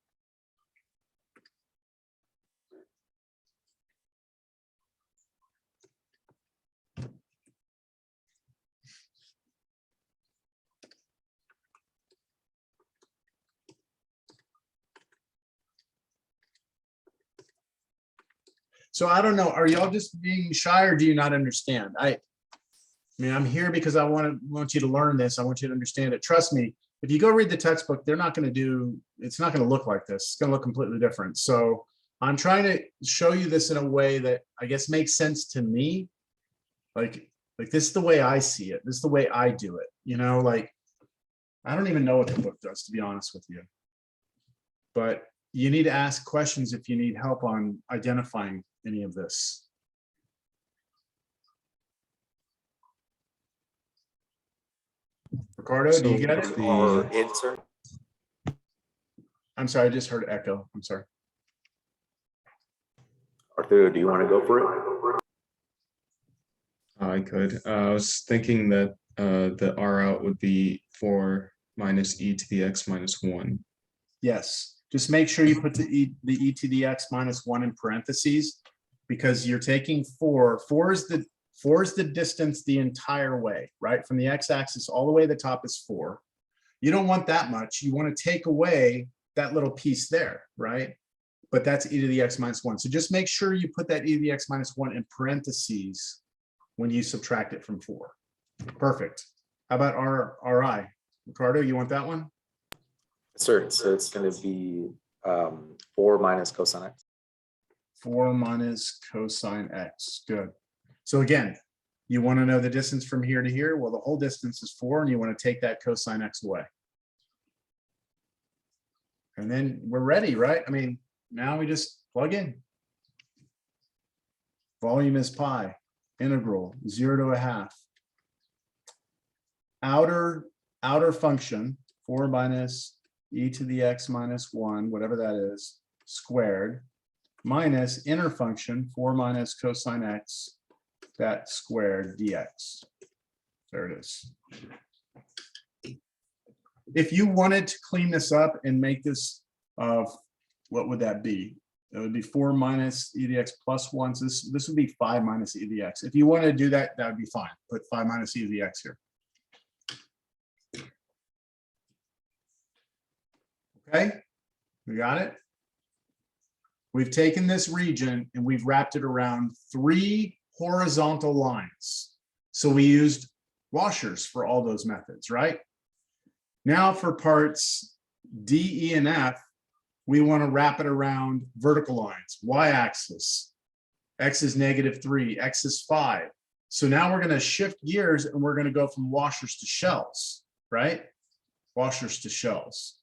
So I don't know, are y'all just being shy or do you not understand? I mean, I'm here because I want you to learn this. I want you to understand it. Trust me, if you go read the textbook, they're not going to do, it's not going to look like this. It's going to look completely different. So I'm trying to show you this in a way that I guess makes sense to me. Like this is the way I see it. This is the way I do it. You know, like, I don't even know what the book does, to be honest with you. But you need to ask questions if you need help on identifying any of this. Ricardo, do you get it? The- Answer. I'm sorry, I just heard echo. I'm sorry. Arthur, do you want to go for it? I could. I was thinking that the R out would be 4 minus e to the x minus 1. Yes, just make sure you put the e to the x minus 1 in parentheses, because you're taking 4. 4 is the distance the entire way, right? From the x-axis all the way to the top is 4. You don't want that much. You want to take away that little piece there, right? But that's e to the x minus 1. So just make sure you put that e to the x minus 1 in parentheses when you subtract it from 4. Perfect. How about Ri? Ricardo, you want that one? Sir, so it's going to be 4 minus cosine x. 4 minus cosine x. Good. So again, you want to know the distance from here to here. Well, the whole distance is 4, and you want to take that cosine x away. And then we're ready, right? I mean, now we just plug in. Volume is pi. Integral 0 to a half. Outer function 4 minus e to the x minus 1, whatever that is, squared, minus inner function 4 minus cosine x, that squared dx. There it is. If you wanted to clean this up and make this what would that be? It would be 4 minus e to the x plus 1. So this would be 5 minus e to the x. If you wanted to do that, that would be fine. Put 5 minus e to the x here. Okay, we got it. We've taken this region and we've wrapped it around 3 horizontal lines. So we used washers for all those methods, right? Now for parts D, E, and F, we want to wrap it around vertical lines, y-axis. X is -3, X is 5. So now we're going to shift gears and we're going to go from washers to shells, right? Washers to shells.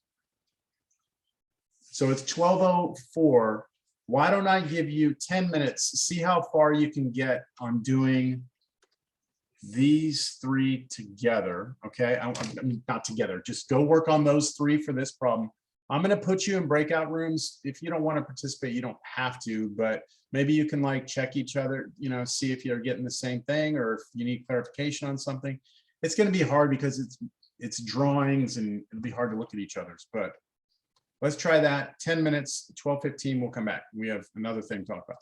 So it's 12:04. Why don't I give you 10 minutes, see how far you can get on doing these 3 together, okay? I mean, not together, just go work on those 3 for this problem. I'm gonna put you in breakout rooms. If you don't want to participate, you don't have to, but maybe you can like check each other, you know, see if you're getting the same thing or if you need clarification on something. It's gonna be hard because it's drawings and it'll be hard to look at each other's, but let's try that. 10 minutes, 12:15, we'll come back. We have another thing to talk about.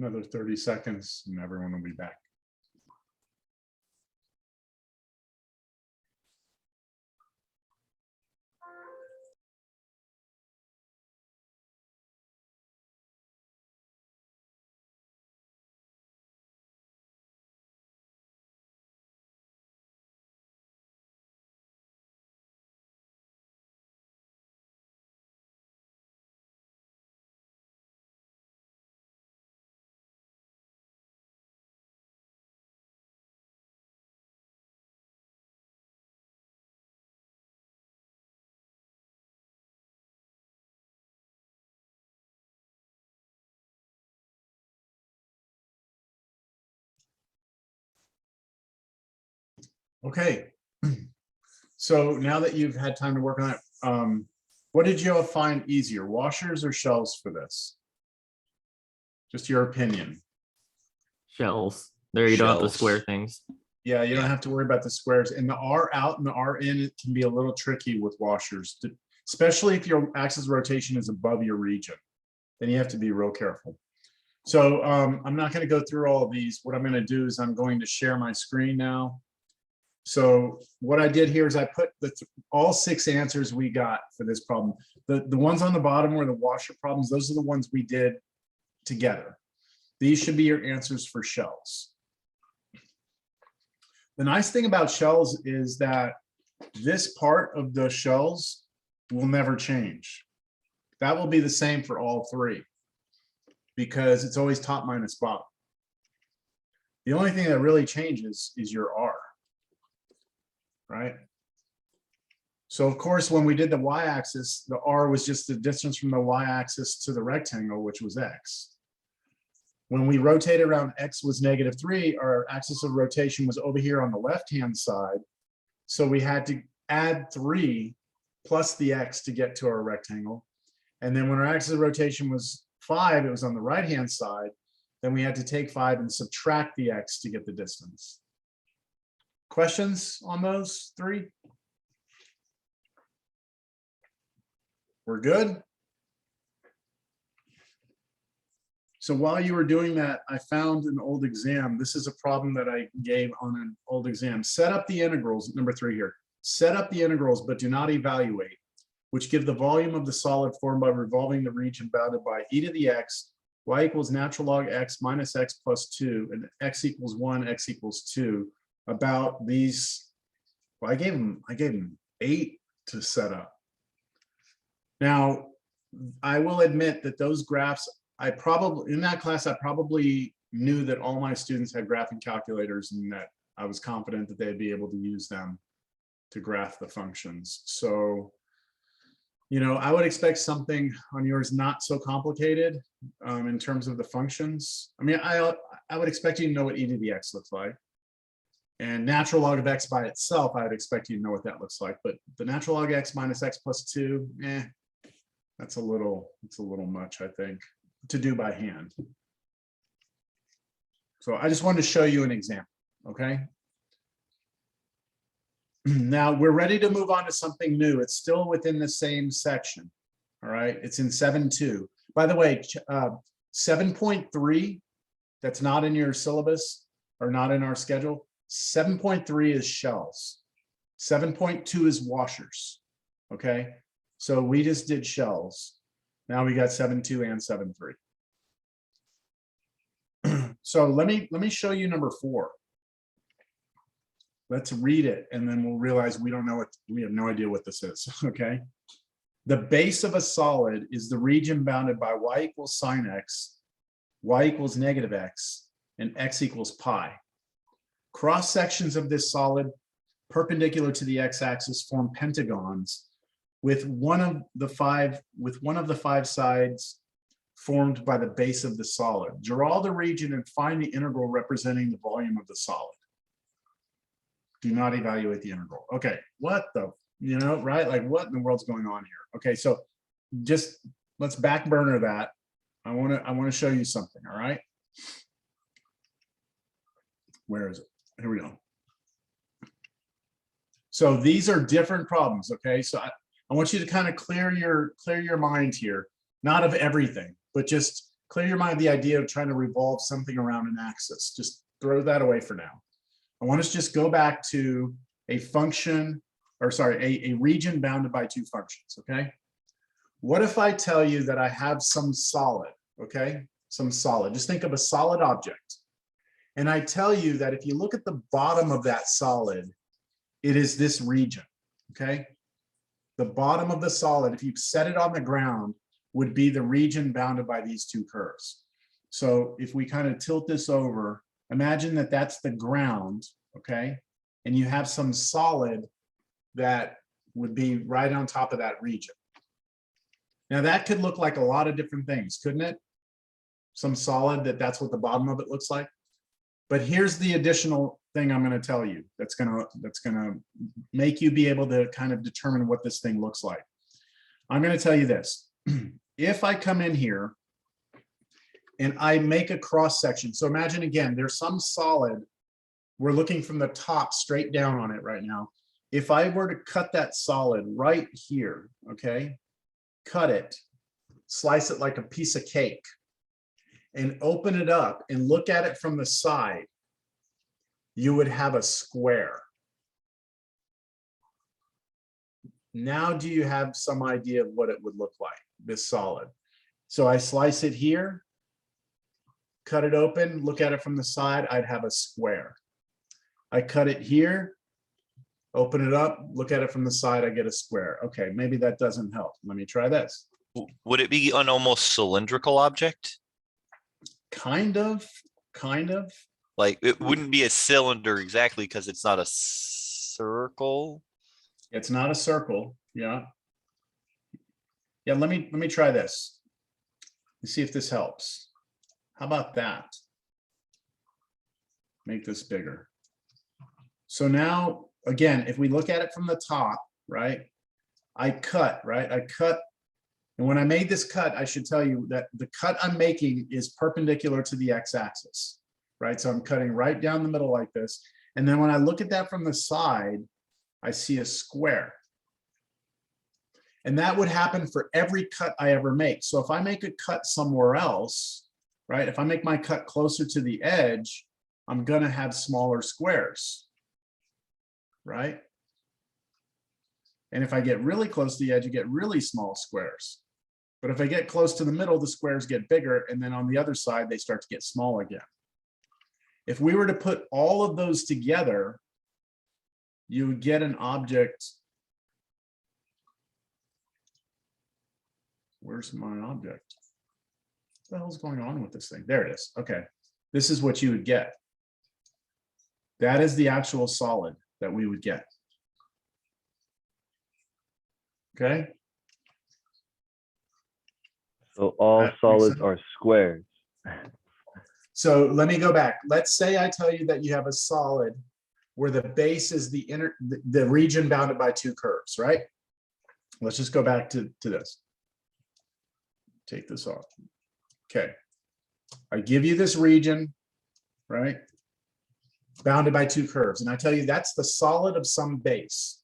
Another 30 seconds and everyone will be back. Okay. So now that you've had time to work on it, what did you all find easier, washers or shells for this? Just your opinion. Shells. There you don't have to Shells. square things. Yeah, you don't Yeah. have to worry about the squares. And the R out and the R in, it can be a little tricky with washers, especially if your axis of rotation is above your region. Then you have to be real careful. So I'm not going to go through all of these. What I'm going to do is I'm going to share my screen now. So what I did here is I put all 6 answers we got for this problem. The ones on the bottom were the washer problems. Those are the ones we did together. These should be your answers for shells. The nice thing about shells is that this part of the shells will never change. That will be the same for all 3 because it's always top minus bottom. The only thing that really changes is your R, right? So of course, when we did the y-axis, the R was just the distance from the y-axis to the rectangle, which was X. When we rotate around X was -3, our axis of rotation was over here on the left-hand side. So we had to add 3 plus the X to get to our rectangle. And then when our axis of rotation was 5, it was on the right-hand side. Then we had to take 5 and subtract the X to get the distance. Questions on those 3? We're good? So while you were doing that, I found an old exam. This is a problem that I gave on an old exam. Set up the integrals, number 3 here. Set up the integrals, but do not evaluate, which give the volume of the solid formed by revolving the region bounded by e to the x, y equals natural log x minus x plus 2, and x equals 1, x equals 2. About these, well, I gave them 8 to set up. Now, I will admit that those graphs, in that class, I probably knew that all my students had graphing calculators and that I was confident that they'd be able to use them to graph the functions. So, you know, I would expect something on yours not so complicated in terms of the functions. I mean, I would expect you to know what e to the x looks like. And natural log of x by itself, I would expect you to know what that looks like. But the natural log x minus x plus 2, it's a little much, I think, to do by hand. So I just wanted to show you an example, okay? Now we're ready to move on to something new. It's still within the same section, all right? It's in 7.2. By the way, 7.3, that's not in your syllabus or not in our schedule. 7.3 is shells. 7.2 is washers, okay? So we just did shells. Now we got 7.2 and 7.3. So let me show you number 4. Let's read it, and then we'll realize we have no idea what this is, okay? The base of a solid is the region bounded by y equals sine x, y equals negative x, and x equals pi. Cross sections of this solid perpendicular to the x-axis form pentagons with one of the five sides formed by the base of the solid. Draw the region and find the integral representing the volume of the solid. Do not evaluate the integral. Okay, what the, right? Like what in the world's going on here? Okay, so just let's back burner that. I want to show you something, all right? Where is it? Here we go. So these are different problems, okay? So I want you to kind of clear your mind here, not of everything, but just clear your mind of the idea of trying to revolve something around an axis. Just throw that away for now. I want us to just go back to a function, or sorry, a region bounded by two functions, okay? What if I tell you that I have some solid, okay? Some solid, just think of a solid object. And I tell you that if you look at the bottom of that solid, it is this region, okay? The bottom of the solid, if you set it on the ground, would be the region bounded by these two curves. So if we kind of tilt this over, imagine that that's the ground, okay? And you have some solid that would be right on top of that region. Now that could look like a lot of different things, couldn't it? Some solid that's what the bottom of it looks like. But here's the additional thing I'm going to tell you that's going to make you be able to kind of determine what this thing looks like. I'm going to tell you this. If I come in here and I make a cross section, so imagine again, there's some solid, we're looking from the top straight down on it right now. If I were to cut that solid right here, okay, cut it, slice it like a piece of cake, and open it up and look at it from the side, you would have a square. Now, do you have some idea of what it would look like, this solid? So I slice it here, cut it open, look at it from the side, I'd have a square. I cut it here, open it up, look at it from the side, I get a square. Okay, maybe that doesn't help. Let me try this. Would it be an almost cylindrical object? Kind of. Like it wouldn't be a cylinder exactly because it's not a circle. It's not a circle, yeah. Yeah, let me try this. Let's see if this helps. How about that? Make this bigger. So now, again, if we look at it from the top, right? I cut, right? I cut, and when I made this cut, I should tell you that the cut I'm making is perpendicular to the x-axis, right? So I'm cutting right down the middle like this. And then when I look at that from the side, I see a square. And that would happen for every cut I ever make. So if I make a cut somewhere else, right? If I make my cut closer to the edge, I'm gonna have smaller squares, right? And if I get really close to the edge, you get really small squares. But if I get close to the middle, the squares get bigger. And then on the other side, they start to get small again. If we were to put all of those together, you would get an object. Where's my object? What the hell's going on with this thing? There it is. Okay. This is what you would get. That is the actual solid that we would get. Okay. So all That makes solids sense. are squares. So let me go back. Let's say I tell you that you have a solid where the base is the region bounded by two curves, right? Let's just go back to this. Take this off. Okay. I give you this region, right? Bounded by two curves. And I tell you that's the solid of some base.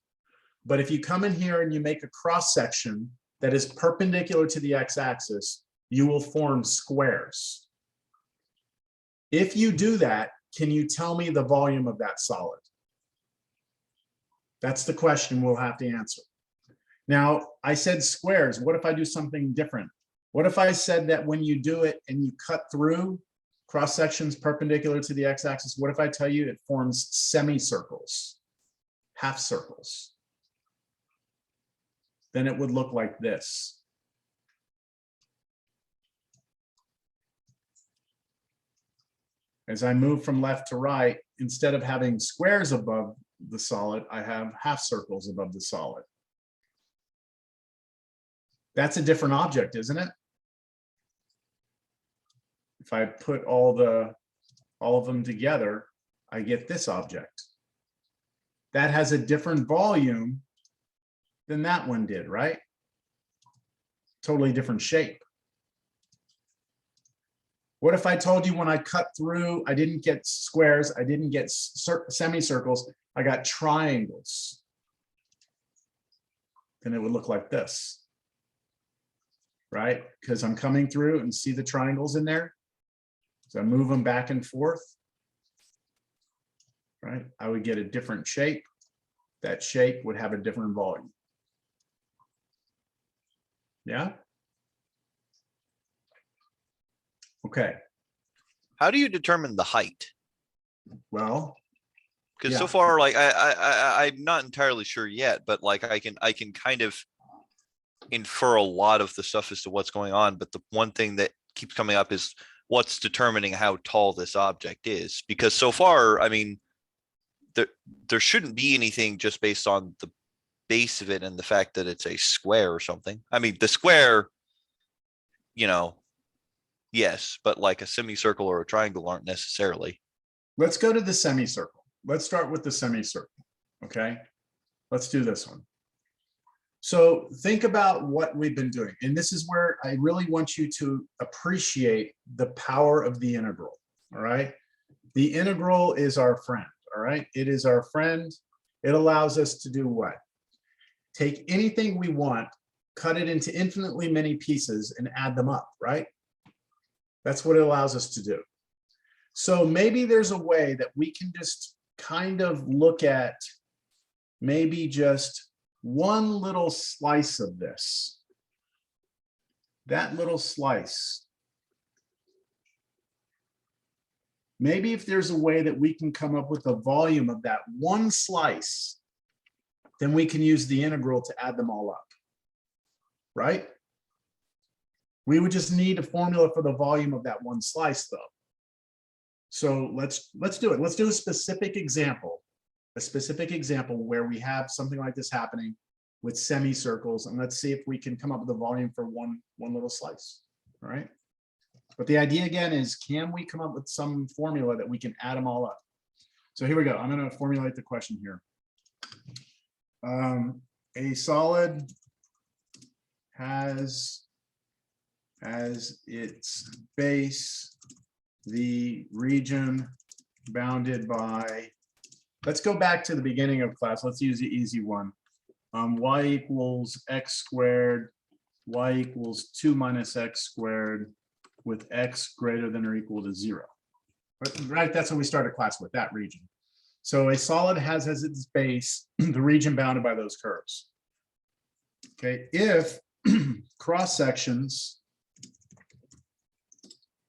But if you come in here and you make a cross section that is perpendicular to the x-axis, you will form squares. If you do that, can you tell me the volume of that solid? That's the question we'll have to answer. Now, I said squares. What if I do something different? What if I said that when you do it and you cut through cross sections perpendicular to the x-axis, what if I tell you it forms semicircles, half circles? Then it would look like this. As I move from left to right, instead of having squares above the solid, I have half circles above the solid. That's a different object, isn't it? If I put all of them together, I get this object. That has a different volume than that one did, right? Totally different shape. What if I told you when I cut through, I didn't get squares, I didn't get semicircles, I got triangles? Then it would look like this, right? Because I'm coming through and see the triangles in there. So I move them back and forth. Right, I would get a different shape. That shape would have a different volume. Yeah. Okay, How do you determine the height? well, Because so Yeah. far, like I'm not entirely sure yet, but like I can kind of infer a lot of the stuff as to what's going on. But the one thing that keeps coming up is what's determining how tall this object is. Because so far, I mean, there shouldn't be anything just based on the base of it and the fact that it's a square or something. I mean, the square, you know, yes, but like a semicircle or a triangle aren't necessarily. let's go to the semicircle. Let's start with the semicircle. Okay, let's do this one. So think about what we've been doing. And this is where I really want you to appreciate the power of the integral. All right. The integral is our friend. All right. It is our friend. It allows us to do what? Take anything we want, cut it into infinitely many pieces and add them up, right? That's what it allows us to do. So maybe there's a way that we can just kind of look at maybe just one little slice of this. That little slice. Maybe if there's a way that we can come up with a volume of that one slice, then we can use the integral to add them all up, right? We would just need a formula for the volume of that one slice though. So let's do it. Let's do a specific example where we have something like this happening with semicircles, and let's see if we can come up with a volume for one little slice, all right? But the idea again is, can we come up with some formula that we can add them all up? So here we go. I'm going to formulate the question here. A solid has as its base the region bounded by, let's go back to the beginning of class. Let's use the easy one. Y equals x squared, y equals 2 minus x squared with x greater than or equal to 0. Right, that's what we started class with, that region. So a solid has as its base the region bounded by those curves. Okay, if cross sections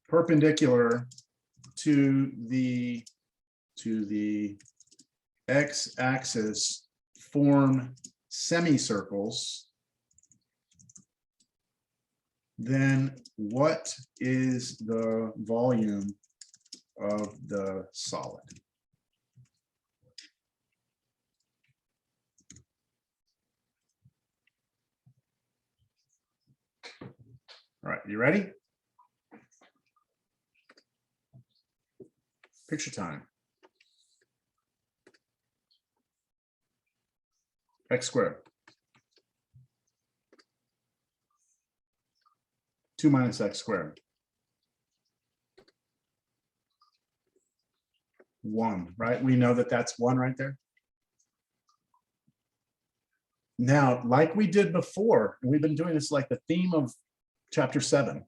perpendicular to the x-axis form semicircles, then what is the volume of the solid? All right, you ready? Picture time. X squared. 2 minus x squared. 1, right? We know that that's 1 right there. Now, like we did before, and we've been doing this like the theme of chapter 7,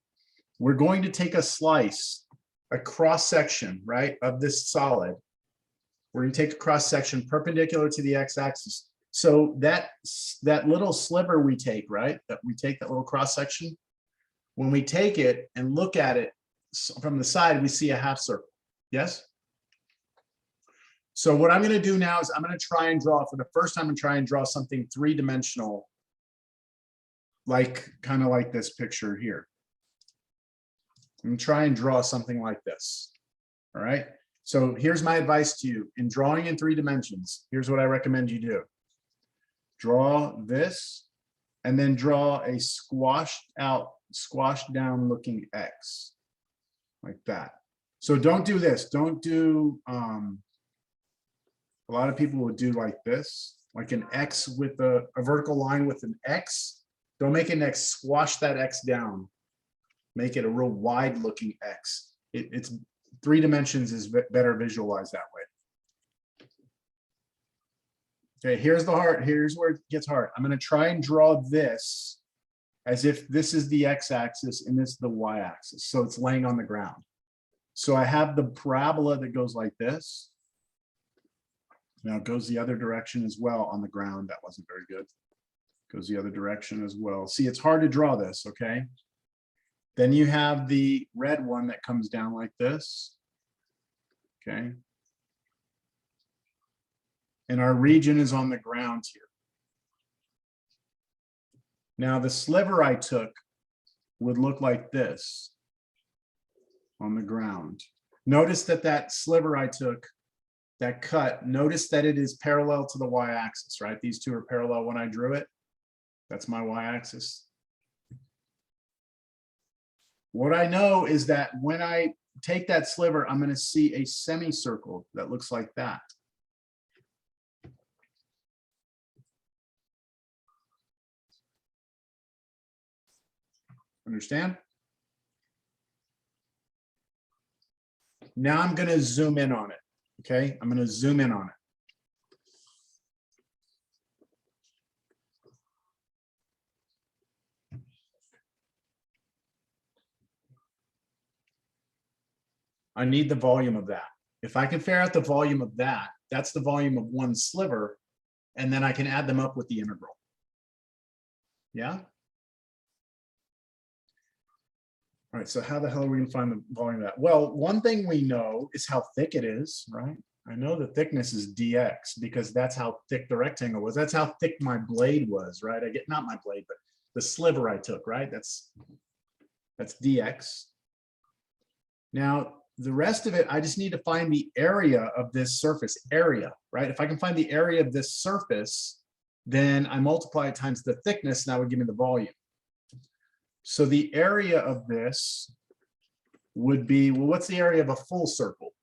we're going to take a slice, a cross section, right, of this solid. We're going to take a cross section perpendicular to the x-axis. So that little sliver we take, right, that little cross section, when we take it and look at it from the side, we see a half circle. Yes? So what I'm going to do now is I'm going to try and draw, for the first time, and try and draw something three-dimensional, like kind of like this picture here. I'm going to try and draw something like this. All right. So here's my advice to you. In drawing in 3 dimensions, here's what I recommend you do. Draw this and then draw a squashed down looking X like that. So don't do this. Don't do, a lot of people would do like this, like an X with a vertical line with an X. Don't make an X, squash that X down. Make it a real wide looking X. It's 3 dimensions is better visualized that way. Okay, here's the heart. Here's where it gets hard. I'm going to try and draw this as if this is the x-axis and this is the y-axis. So it's laying on the ground. So I have the parabola that goes like this. Now it goes the other direction as well on the ground. That wasn't very good. Goes the other direction as well. See, it's hard to draw this, okay? Then you have the red one that comes down like this. Okay. And our region is on the ground here. Now the sliver I took would look like this on the ground. Notice that that sliver I took, that cut, notice that it is parallel to the y-axis, right? These two are parallel when I drew it. That's my y-axis. What I know is that when I take that sliver, I'm going to see a semicircle that looks like that. Understand? Now I'm going to zoom in on it. Okay, I'm going to zoom in on it. I need the volume of that. If I can figure out the volume of that, that's the volume of one sliver, and then I can add them up with the integral. Yeah? All right, so how the hell are we gonna find the volume of that? Well, one thing we know is how thick it is, right? I know the thickness is dx because that's how thick the rectangle was. That's how thick my blade was, right? I get, not my blade, but the sliver I took, right? That's dx. Now, the rest of it, I just need to find the area of this surface, area, right? If I can find the area of this surface, then I multiply it times the thickness, and that would give me the volume. So the area of this would be, well, what's the area of a full circle?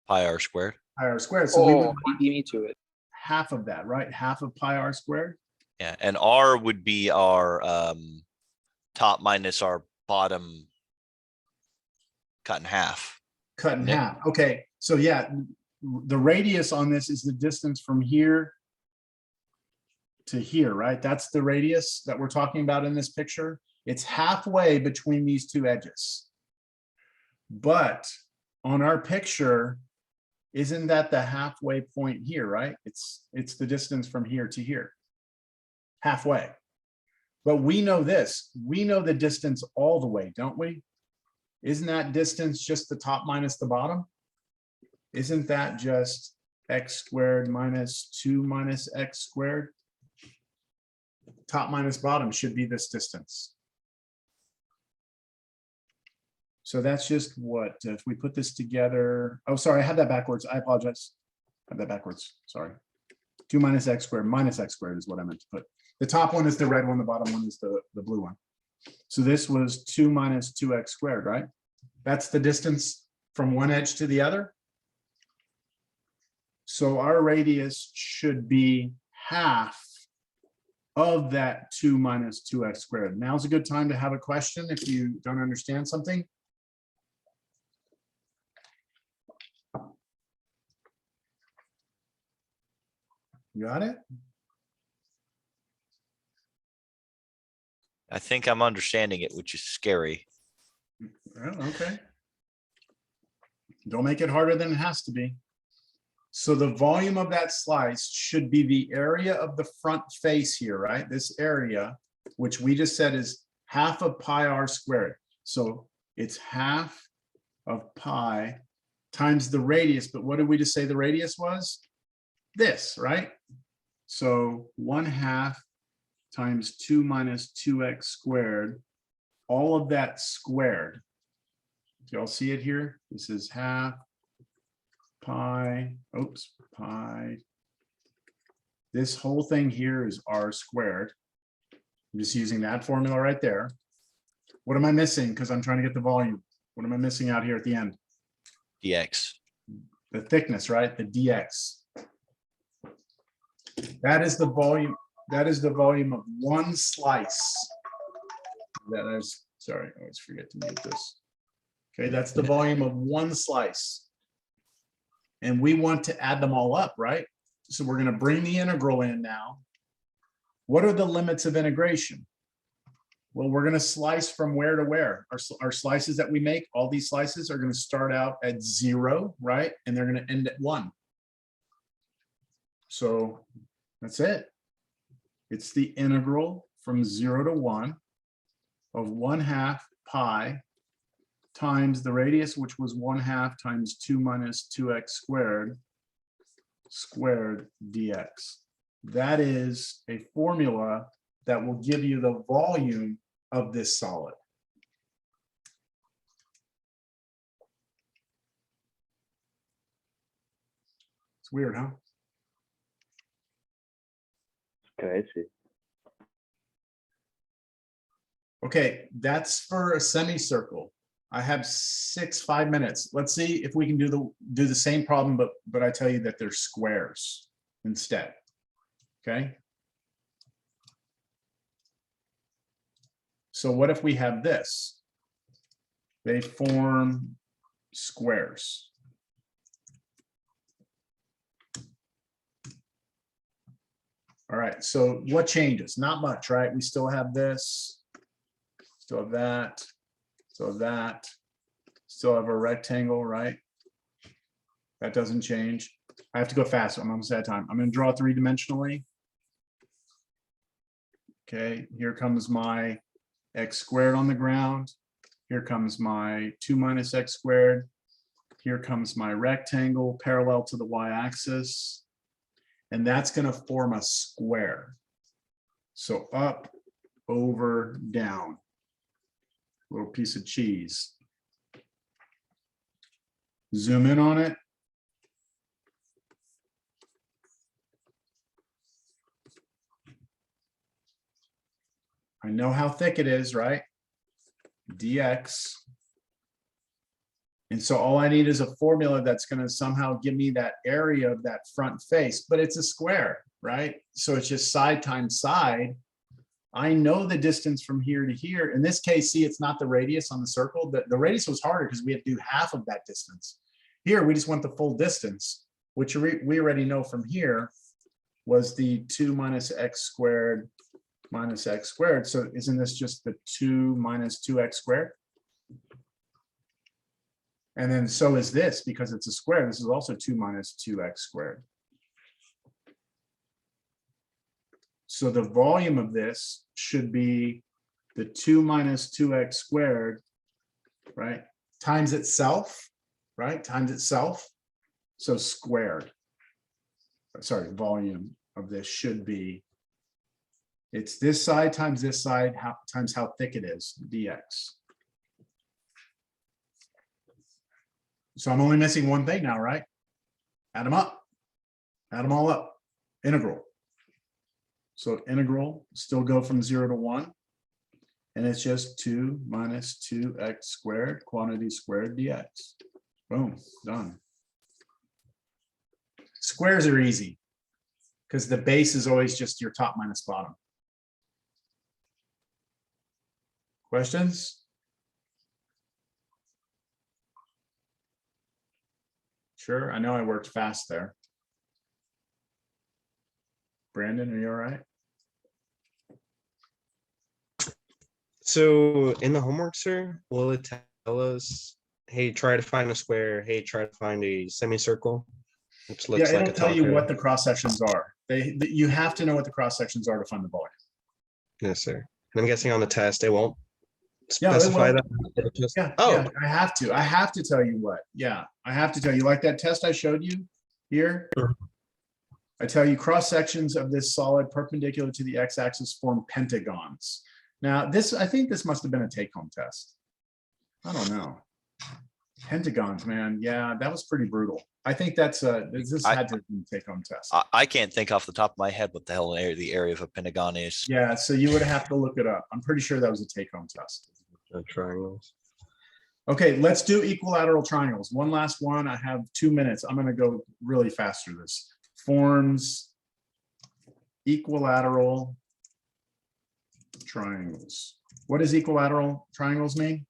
Pi r squared. Pi r squared. So we would Oh, beat me to it. half of that, right? Half of pi r squared. Yeah, and r would be our top minus our bottom cut in half. Cut in Yeah. half. Okay, so yeah, the radius on this is the distance from here to here, right? That's the radius that we're talking about in this picture. It's halfway between these two edges. But on our picture, isn't that the halfway point here, right? It's the distance from here to here. Halfway. But we know this. We know the distance all the way, don't we? Isn't that distance just the top minus the bottom? Isn't that just x squared minus 2 minus x squared? Top minus bottom should be this distance. So that's just what, if we put this together, oh, sorry, I had that backwards. I apologize. I had that backwards, sorry. 2 minus x squared is what I meant to put. The top one is the red one, the bottom one is the blue one. So this was 2 minus 2x squared, right? That's the distance from one edge to the other. So our radius should be half of that 2 minus 2x squared. Now's a good time to have a question if you don't understand something. You got it? I think I'm understanding it, which is scary. Well, okay. Don't make it harder than it has to be. So the volume of that slice should be the area of the front face here, right? This area, which we just said is half of pi r squared. So it's half of pi times the radius. But what did we just say the radius was? This, right? So 1/2 times 2 minus 2x squared, all of that squared. Do y'all see it here? This is half pi, oops, pi. This whole thing here is r squared. I'm just using that formula right there. What am I missing? Because I'm trying to get the volume. What am I missing out here at the end? dx. The thickness, right? The dx. That is the volume. That is the volume of one slice. That is, sorry, I always forget to mute this. Okay, that's the volume of one slice. And we want to add them all up, right? So we're going to bring the integral in now. What are the limits of integration? Well, we're gonna slice from where to where? Our slices that we make, all these slices are gonna start out at 0, right? And they're gonna end at 1. So that's it. It's the integral from 0 to 1 of 1/2 pi times the radius, which was 1/2 times 2 minus 2x squared dx. That is a formula that will give you the volume of this solid. It's weird, huh? Crazy. Okay, that's for a semicircle. I have 5 minutes. Let's see if we can do the same problem, but I tell you that they're squares instead. Okay. So what if we have this? They form squares. All right, so what changes? Not much, right? We still have this, still have that, still have that, still have a rectangle, right? That doesn't change. I have to go faster. I'm almost out of time. I'm going to draw 3-dimensionally. Okay, here comes my x squared on the ground. Here comes my 2 minus x squared. Here comes my rectangle parallel to the y-axis. And that's going to form a square. So up, over, down. Little piece of cheese. Zoom in on it. I know how thick it is, right? Dx. And so all I need is a formula that's going to somehow give me that area of that front face, but it's a square, right? So it's just side times side. I know the distance from here to here. In this case, see, it's not the radius on the circle. The radius was harder because we had to do half of that distance. Here, we just want the full distance, which we already know from here was the 2 minus x squared minus x squared. So isn't this just the 2 minus 2x squared? And then so is this, because it's a square. This is also 2 minus 2x squared. So the volume of this should be the 2 minus 2x squared, right? Times itself, right? Times itself. So squared. Sorry, volume of this should be, it's this side times this side times how thick it is, dx. So I'm only missing one thing now, right? Add them up. Add them all up. Integral. So integral still go from 0 to 1. And it's just 2 minus 2x squared, quantity squared dx. Boom, done. Squares are easy because the base is always just your top minus bottom. Questions? Sure, I know I worked fast there. Brandon, are you all right? So in the homework, sir, will it tell us, hey, try to find a square, hey, try to find a semicircle, which looks Yeah, like it'll a tell you taco? what the cross sections are. You have to know what the cross sections are to find the volume. Yes, sir. And I'm guessing on the test, it won't Yeah, it specify will. that. It'll just- Yeah, Oh, yeah, I have to tell you what. Yeah, I have to tell you, like that test I showed you here. Mhm. I tell you cross sections of this solid perpendicular to the x-axis form pentagons. Now this, I think this must have been a take-home test. I don't know. Pentagons, man. Yeah, that was pretty brutal. I think that's this had to be a take-home test. I can't think off the top of my head what the hell the area of a pentagon is. Yeah, so you would have to look it up. I'm pretty sure that was a take-home test. triangles. Okay, let's do equilateral triangles. One last one. I have 2 minutes. I'm going to go really fast through this. Forms equilateral triangles. What does equilateral triangles mean?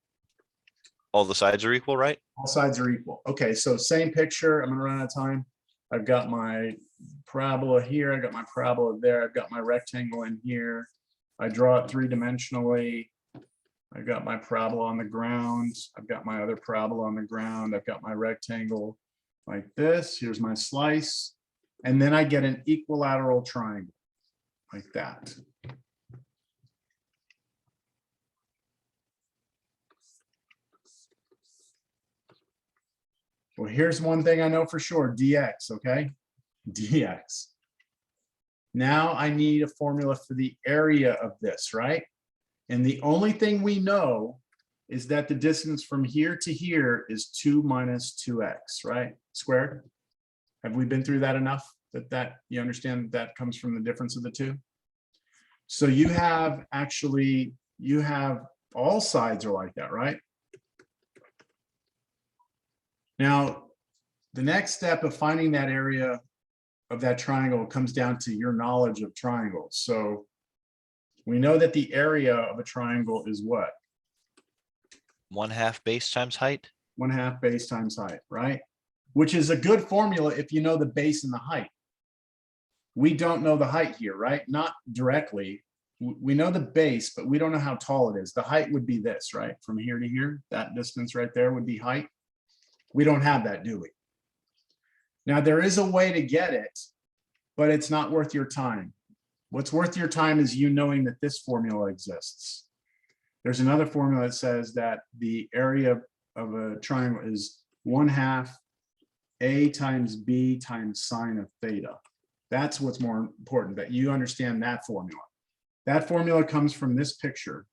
All the sides are equal, right? All sides are equal. Okay, so same picture. I'm going to run out of time. I've got my parabola here. I got my parabola there. I've got my rectangle in here. I draw it 3-dimensionally. I've got my parabola on the ground. I've got my other parabola on the ground. I've got my rectangle like this. Here's my slice. And then I get an equilateral triangle like that. Well, here's one thing I know for sure, dx, okay? Dx. Now I need a formula for the area of this, right? And the only thing we know is that the distance from here to here is 2 minus 2x, right? Squared. Have we been through that enough that you understand that comes from the difference of the two? So you have all sides are like that, right? Now, the next step of finding that area of that triangle comes down to your knowledge of triangles. So we know that the area of a triangle is what? 1/2 base times height. 1/2 base times height, right? Which is a good formula if you know the base and the height. We don't know the height here, right? Not directly. We know the base, but we don't know how tall it is. The height would be this, right? From here to here, that distance right there would be height. We don't have that, do we? Now, there is a way to get it, but it's not worth your time. What's worth your time is you knowing that this formula exists. There's another formula that says that the area of a triangle is 1/2 a times b times sine of theta. That's what's more important, that you understand that formula. That formula comes from this picture.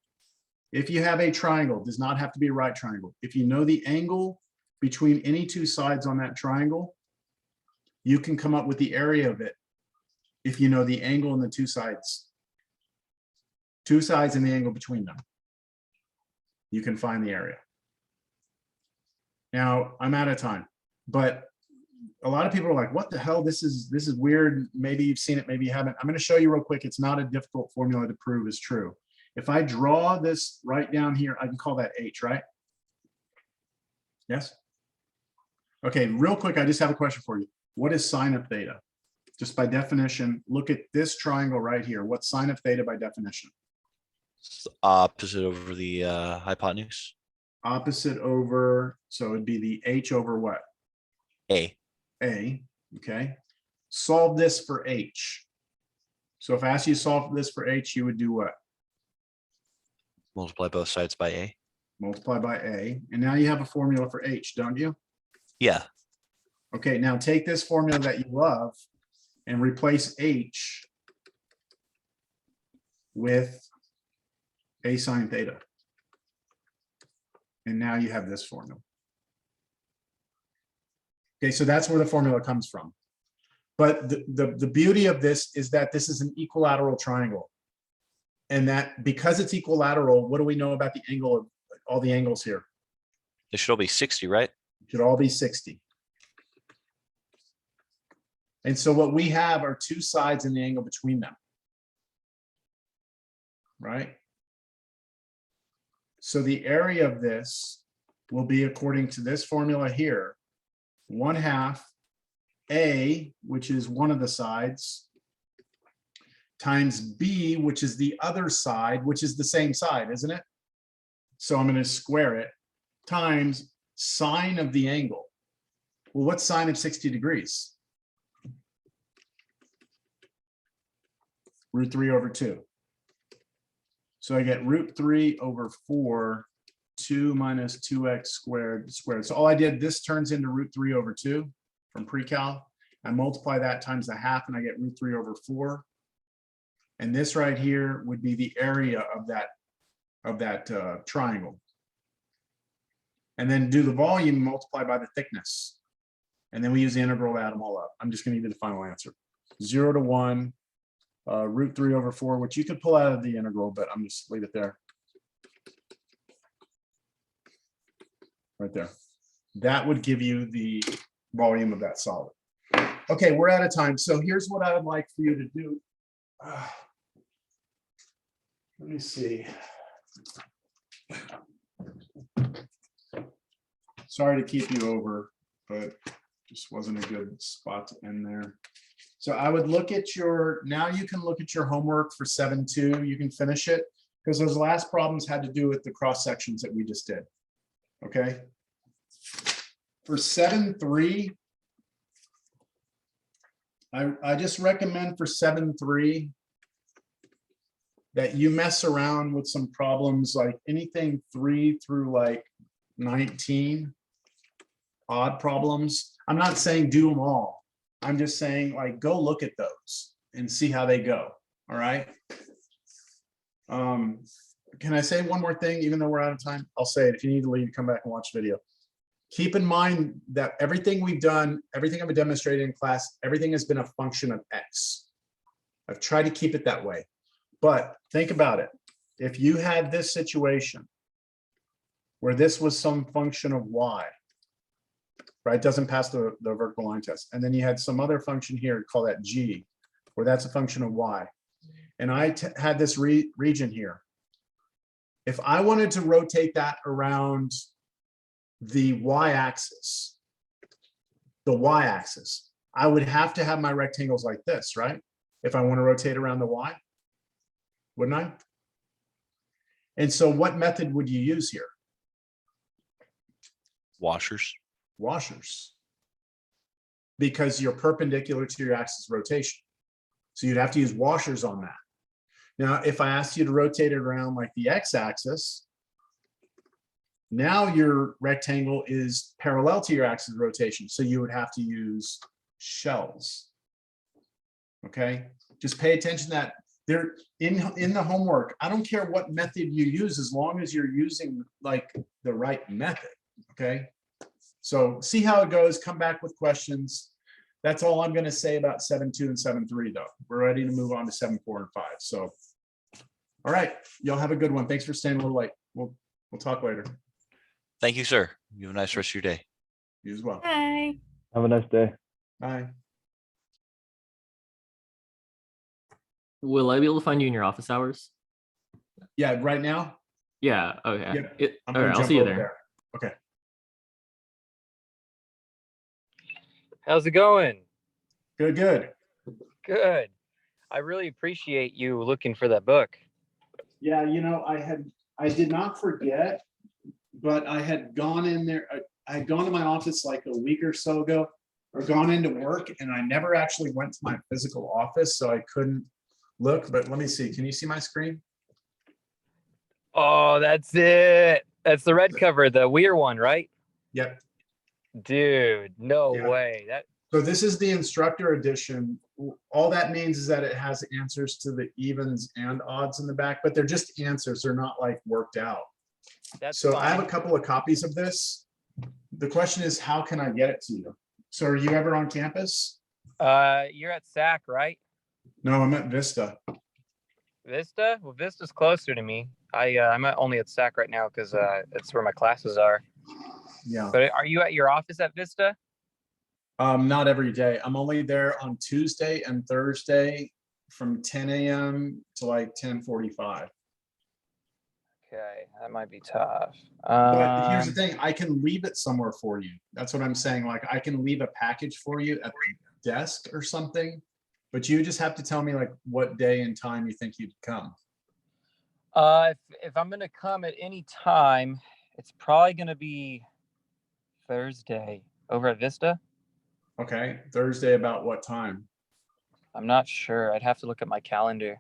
If you have a triangle, it does not have to be a right triangle. If you know the angle between any two sides on that triangle, you can come up with the area of it if you know the angle and the two sides and the angle between them. You can find the area. Now, I'm out of time, but a lot of people are like, what the hell? This is weird. Maybe you've seen it, maybe you haven't. I'm going to show you real quick. It's not a difficult formula to prove is true. If I draw this right down here, I can call that H, right? Yes? Okay, real quick, I just have a question for you. What is sine of theta? Just by definition, look at this triangle right here. What's sine of theta by definition? It's the opposite over the hypotenuse. Opposite over, so it'd be the H over what? A. A, okay. Solve this for H. So if I ask you to solve this for H, you would do what? Multiply both sides by A. Multiply by A. And now you have a formula for H, don't you? Yeah. Okay, now take this formula that you love and replace H with A sine theta. And now you have this formula. Okay, so that's where the formula comes from. But the beauty of this is that this is an equilateral triangle. And that because it's equilateral, what do we know about the angle of all the angles here? It should all be 60, right? It should all be 60. And so what we have are two sides and the angle between them. Right? So the area of this will be, according to this formula here, 1/2 A, which is one of the sides, times B, which is the other side, which is the same side, isn't it? So I'm going to square it, times sine of the angle. Well, what's sine of 60 degrees? √3/2. So I get √3/4, 2 minus 2x squared. So all I did, this turns into √3/2 from pre-cal. I multiply that times 1/2 and I get √3/4. And this right here would be the area of that triangle. And then do the volume, multiply by the thickness. And then we use the integral to add them all up. I'm just going to give you the final answer. 0 to 1, √3/4, which you could pull out of the integral, but I'm just leave it there. Right there. That would give you the volume of that solid. Okay, we're out of time. So here's what I would like for you to do. Let me see. Sorry to keep you over, but just wasn't a good spot to end there. So I would look at your, now you can look at your homework for 7.2. You can finish it. because those last problems had to do with the cross sections that we just did. Okay. For 7.3, I just recommend for 7.3 that you mess around with some problems like anything 3 through like 19 odd problems. I'm not saying do them all. I'm just saying like go look at those and see how they go. All right. Can I say one more thing, even though we're out of time? I'll say it. If you need to leave, come back and watch the video. Keep in mind that everything we've done, everything I've demonstrated in class, everything has been a function of X. I've tried to keep it that way. But think about it. If you had this situation where this was some function of Y, right, doesn't pass the vertical line test. And then you had some other function here, call that G, where that's a function of Y. And I had this region here. If I wanted to rotate that around the y-axis, I would have to have my rectangles like this, right? If I want to rotate around the y, wouldn't I? And so what method would you use here? Washers. Washers. Because you're perpendicular to your axis of rotation. So you'd have to use washers on that. Now, if I asked you to rotate it around like the x-axis, now your rectangle is parallel to your axis of rotation. So you would have to use shells. Okay, just pay attention to that. They're in the homework. I don't care what method you use as long as you're using like the right method. Okay, so see how it goes. Come back with questions. That's all I'm going to say about 7.2 and 7.3 though. We're ready to move on to 7.4 and 5. So, all right, y'all have a good one. Thanks for staying a little late. We'll talk later. Thank you, sir. You have a nice rest of your day. You as well. Hi. Have a nice day. Bye. Will I be able to find you in your office hours? Yeah, right now. Yeah. Okay. Yep, I'm All gonna right. I'll jump see you over there. Okay. How's it going? Good, good. Good. I really appreciate you looking for that book. Yeah, you know, I did not forget, but I had gone in there. I had gone to my office like a week or so ago, or gone into work, and I never actually went to my physical office, so I couldn't look. But let me see. Can you see my screen? Oh, that's it. That's the red cover, the weird one, right? Yep. Dude, no Yeah. way. So this is the instructor edition. All that means is that it has answers to the evens and odds in the back, but they're just answers. They're not like worked out. That's So I have fine. a couple of copies of this. The question is, how can I get it to you? So are you ever on campus? You're at SAC, right? No, I'm at Vista. Vista? Well, Vista's closer to me. I'm only at SAC right now because it's where my classes are. Yeah. But are you at your office at Vista? Not every day. I'm only there on Tuesday and Thursday from 10 a.m. to like 10:45. Okay, that might be tough. But here's the thing, I can leave it somewhere for you. That's what I'm saying. Like I can leave a package for you at the desk or something, but you just have to tell me like what day and time you think you'd come. If I'm gonna come at any time, it's probably gonna be Thursday over at Vista. Okay, Thursday about what time? I'm not sure. I'd have to look at my calendar.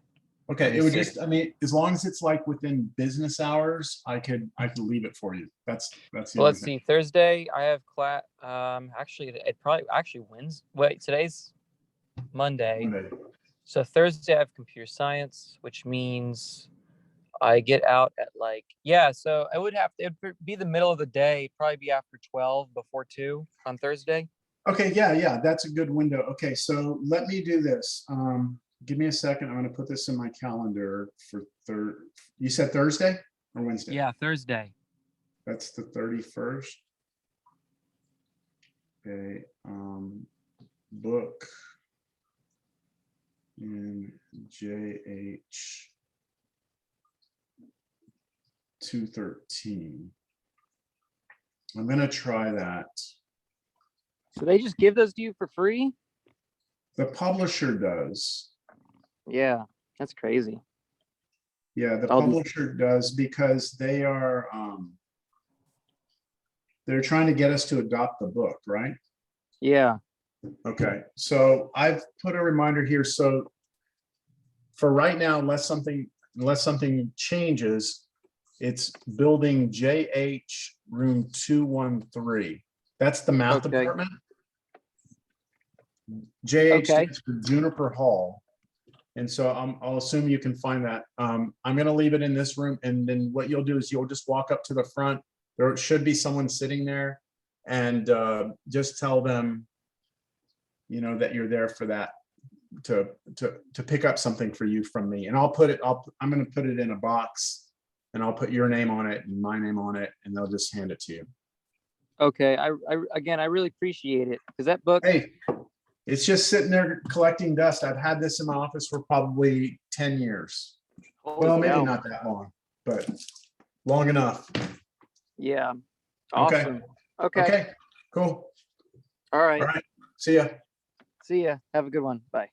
Okay, Let me it would see. just, I mean, as long as it's like within business hours, I could leave it for you. That's the Well, only let's thing. see. Thursday, I have class. Actually, it probably actually Wednesday. Wait, today's Monday. Monday. So Thursday, I have computer science, which means I get out at like, yeah. So it'd be the middle of the day, probably be after 12, before 2 on Thursday. Okay, yeah, that's a good window. Okay, so let me do this. Give me a second. I'm going to put this in my calendar for you said Thursday or Wednesday? Yeah, Thursday. That's the 31st. Okay, book in JH 213. I'm going to try that. So they just give those to you for free? The publisher does. Yeah, that's crazy. Yeah, the I'll do- publisher does because they are, they're trying to get us to adopt the book, right? Yeah. Okay, so I've put a reminder here, so for right now, unless something changes, it's building JH room 213. That's the math Okay. department. JH Okay. stands for Juniper Hall. And so I'll assume you can find that. I'm gonna leave it in this room, and then what you'll do is you'll just walk up to the front. There should be someone sitting there, and just tell them, you know, that you're there for that, to pick up something for you from me. And I'm gonna put it in a box, and I'll put your name on it and my name on it, and they'll just hand it to you. Okay. Again, I really appreciate it because that book. Hey, it's just sitting there collecting dust. I've had this in my office for probably 10 years. Holy Well, maybe cow. not that long, but long enough. Yeah. Okay. Awesome. Okay. Okay, cool. All right. All right. See ya. See ya. Have a good one. Bye.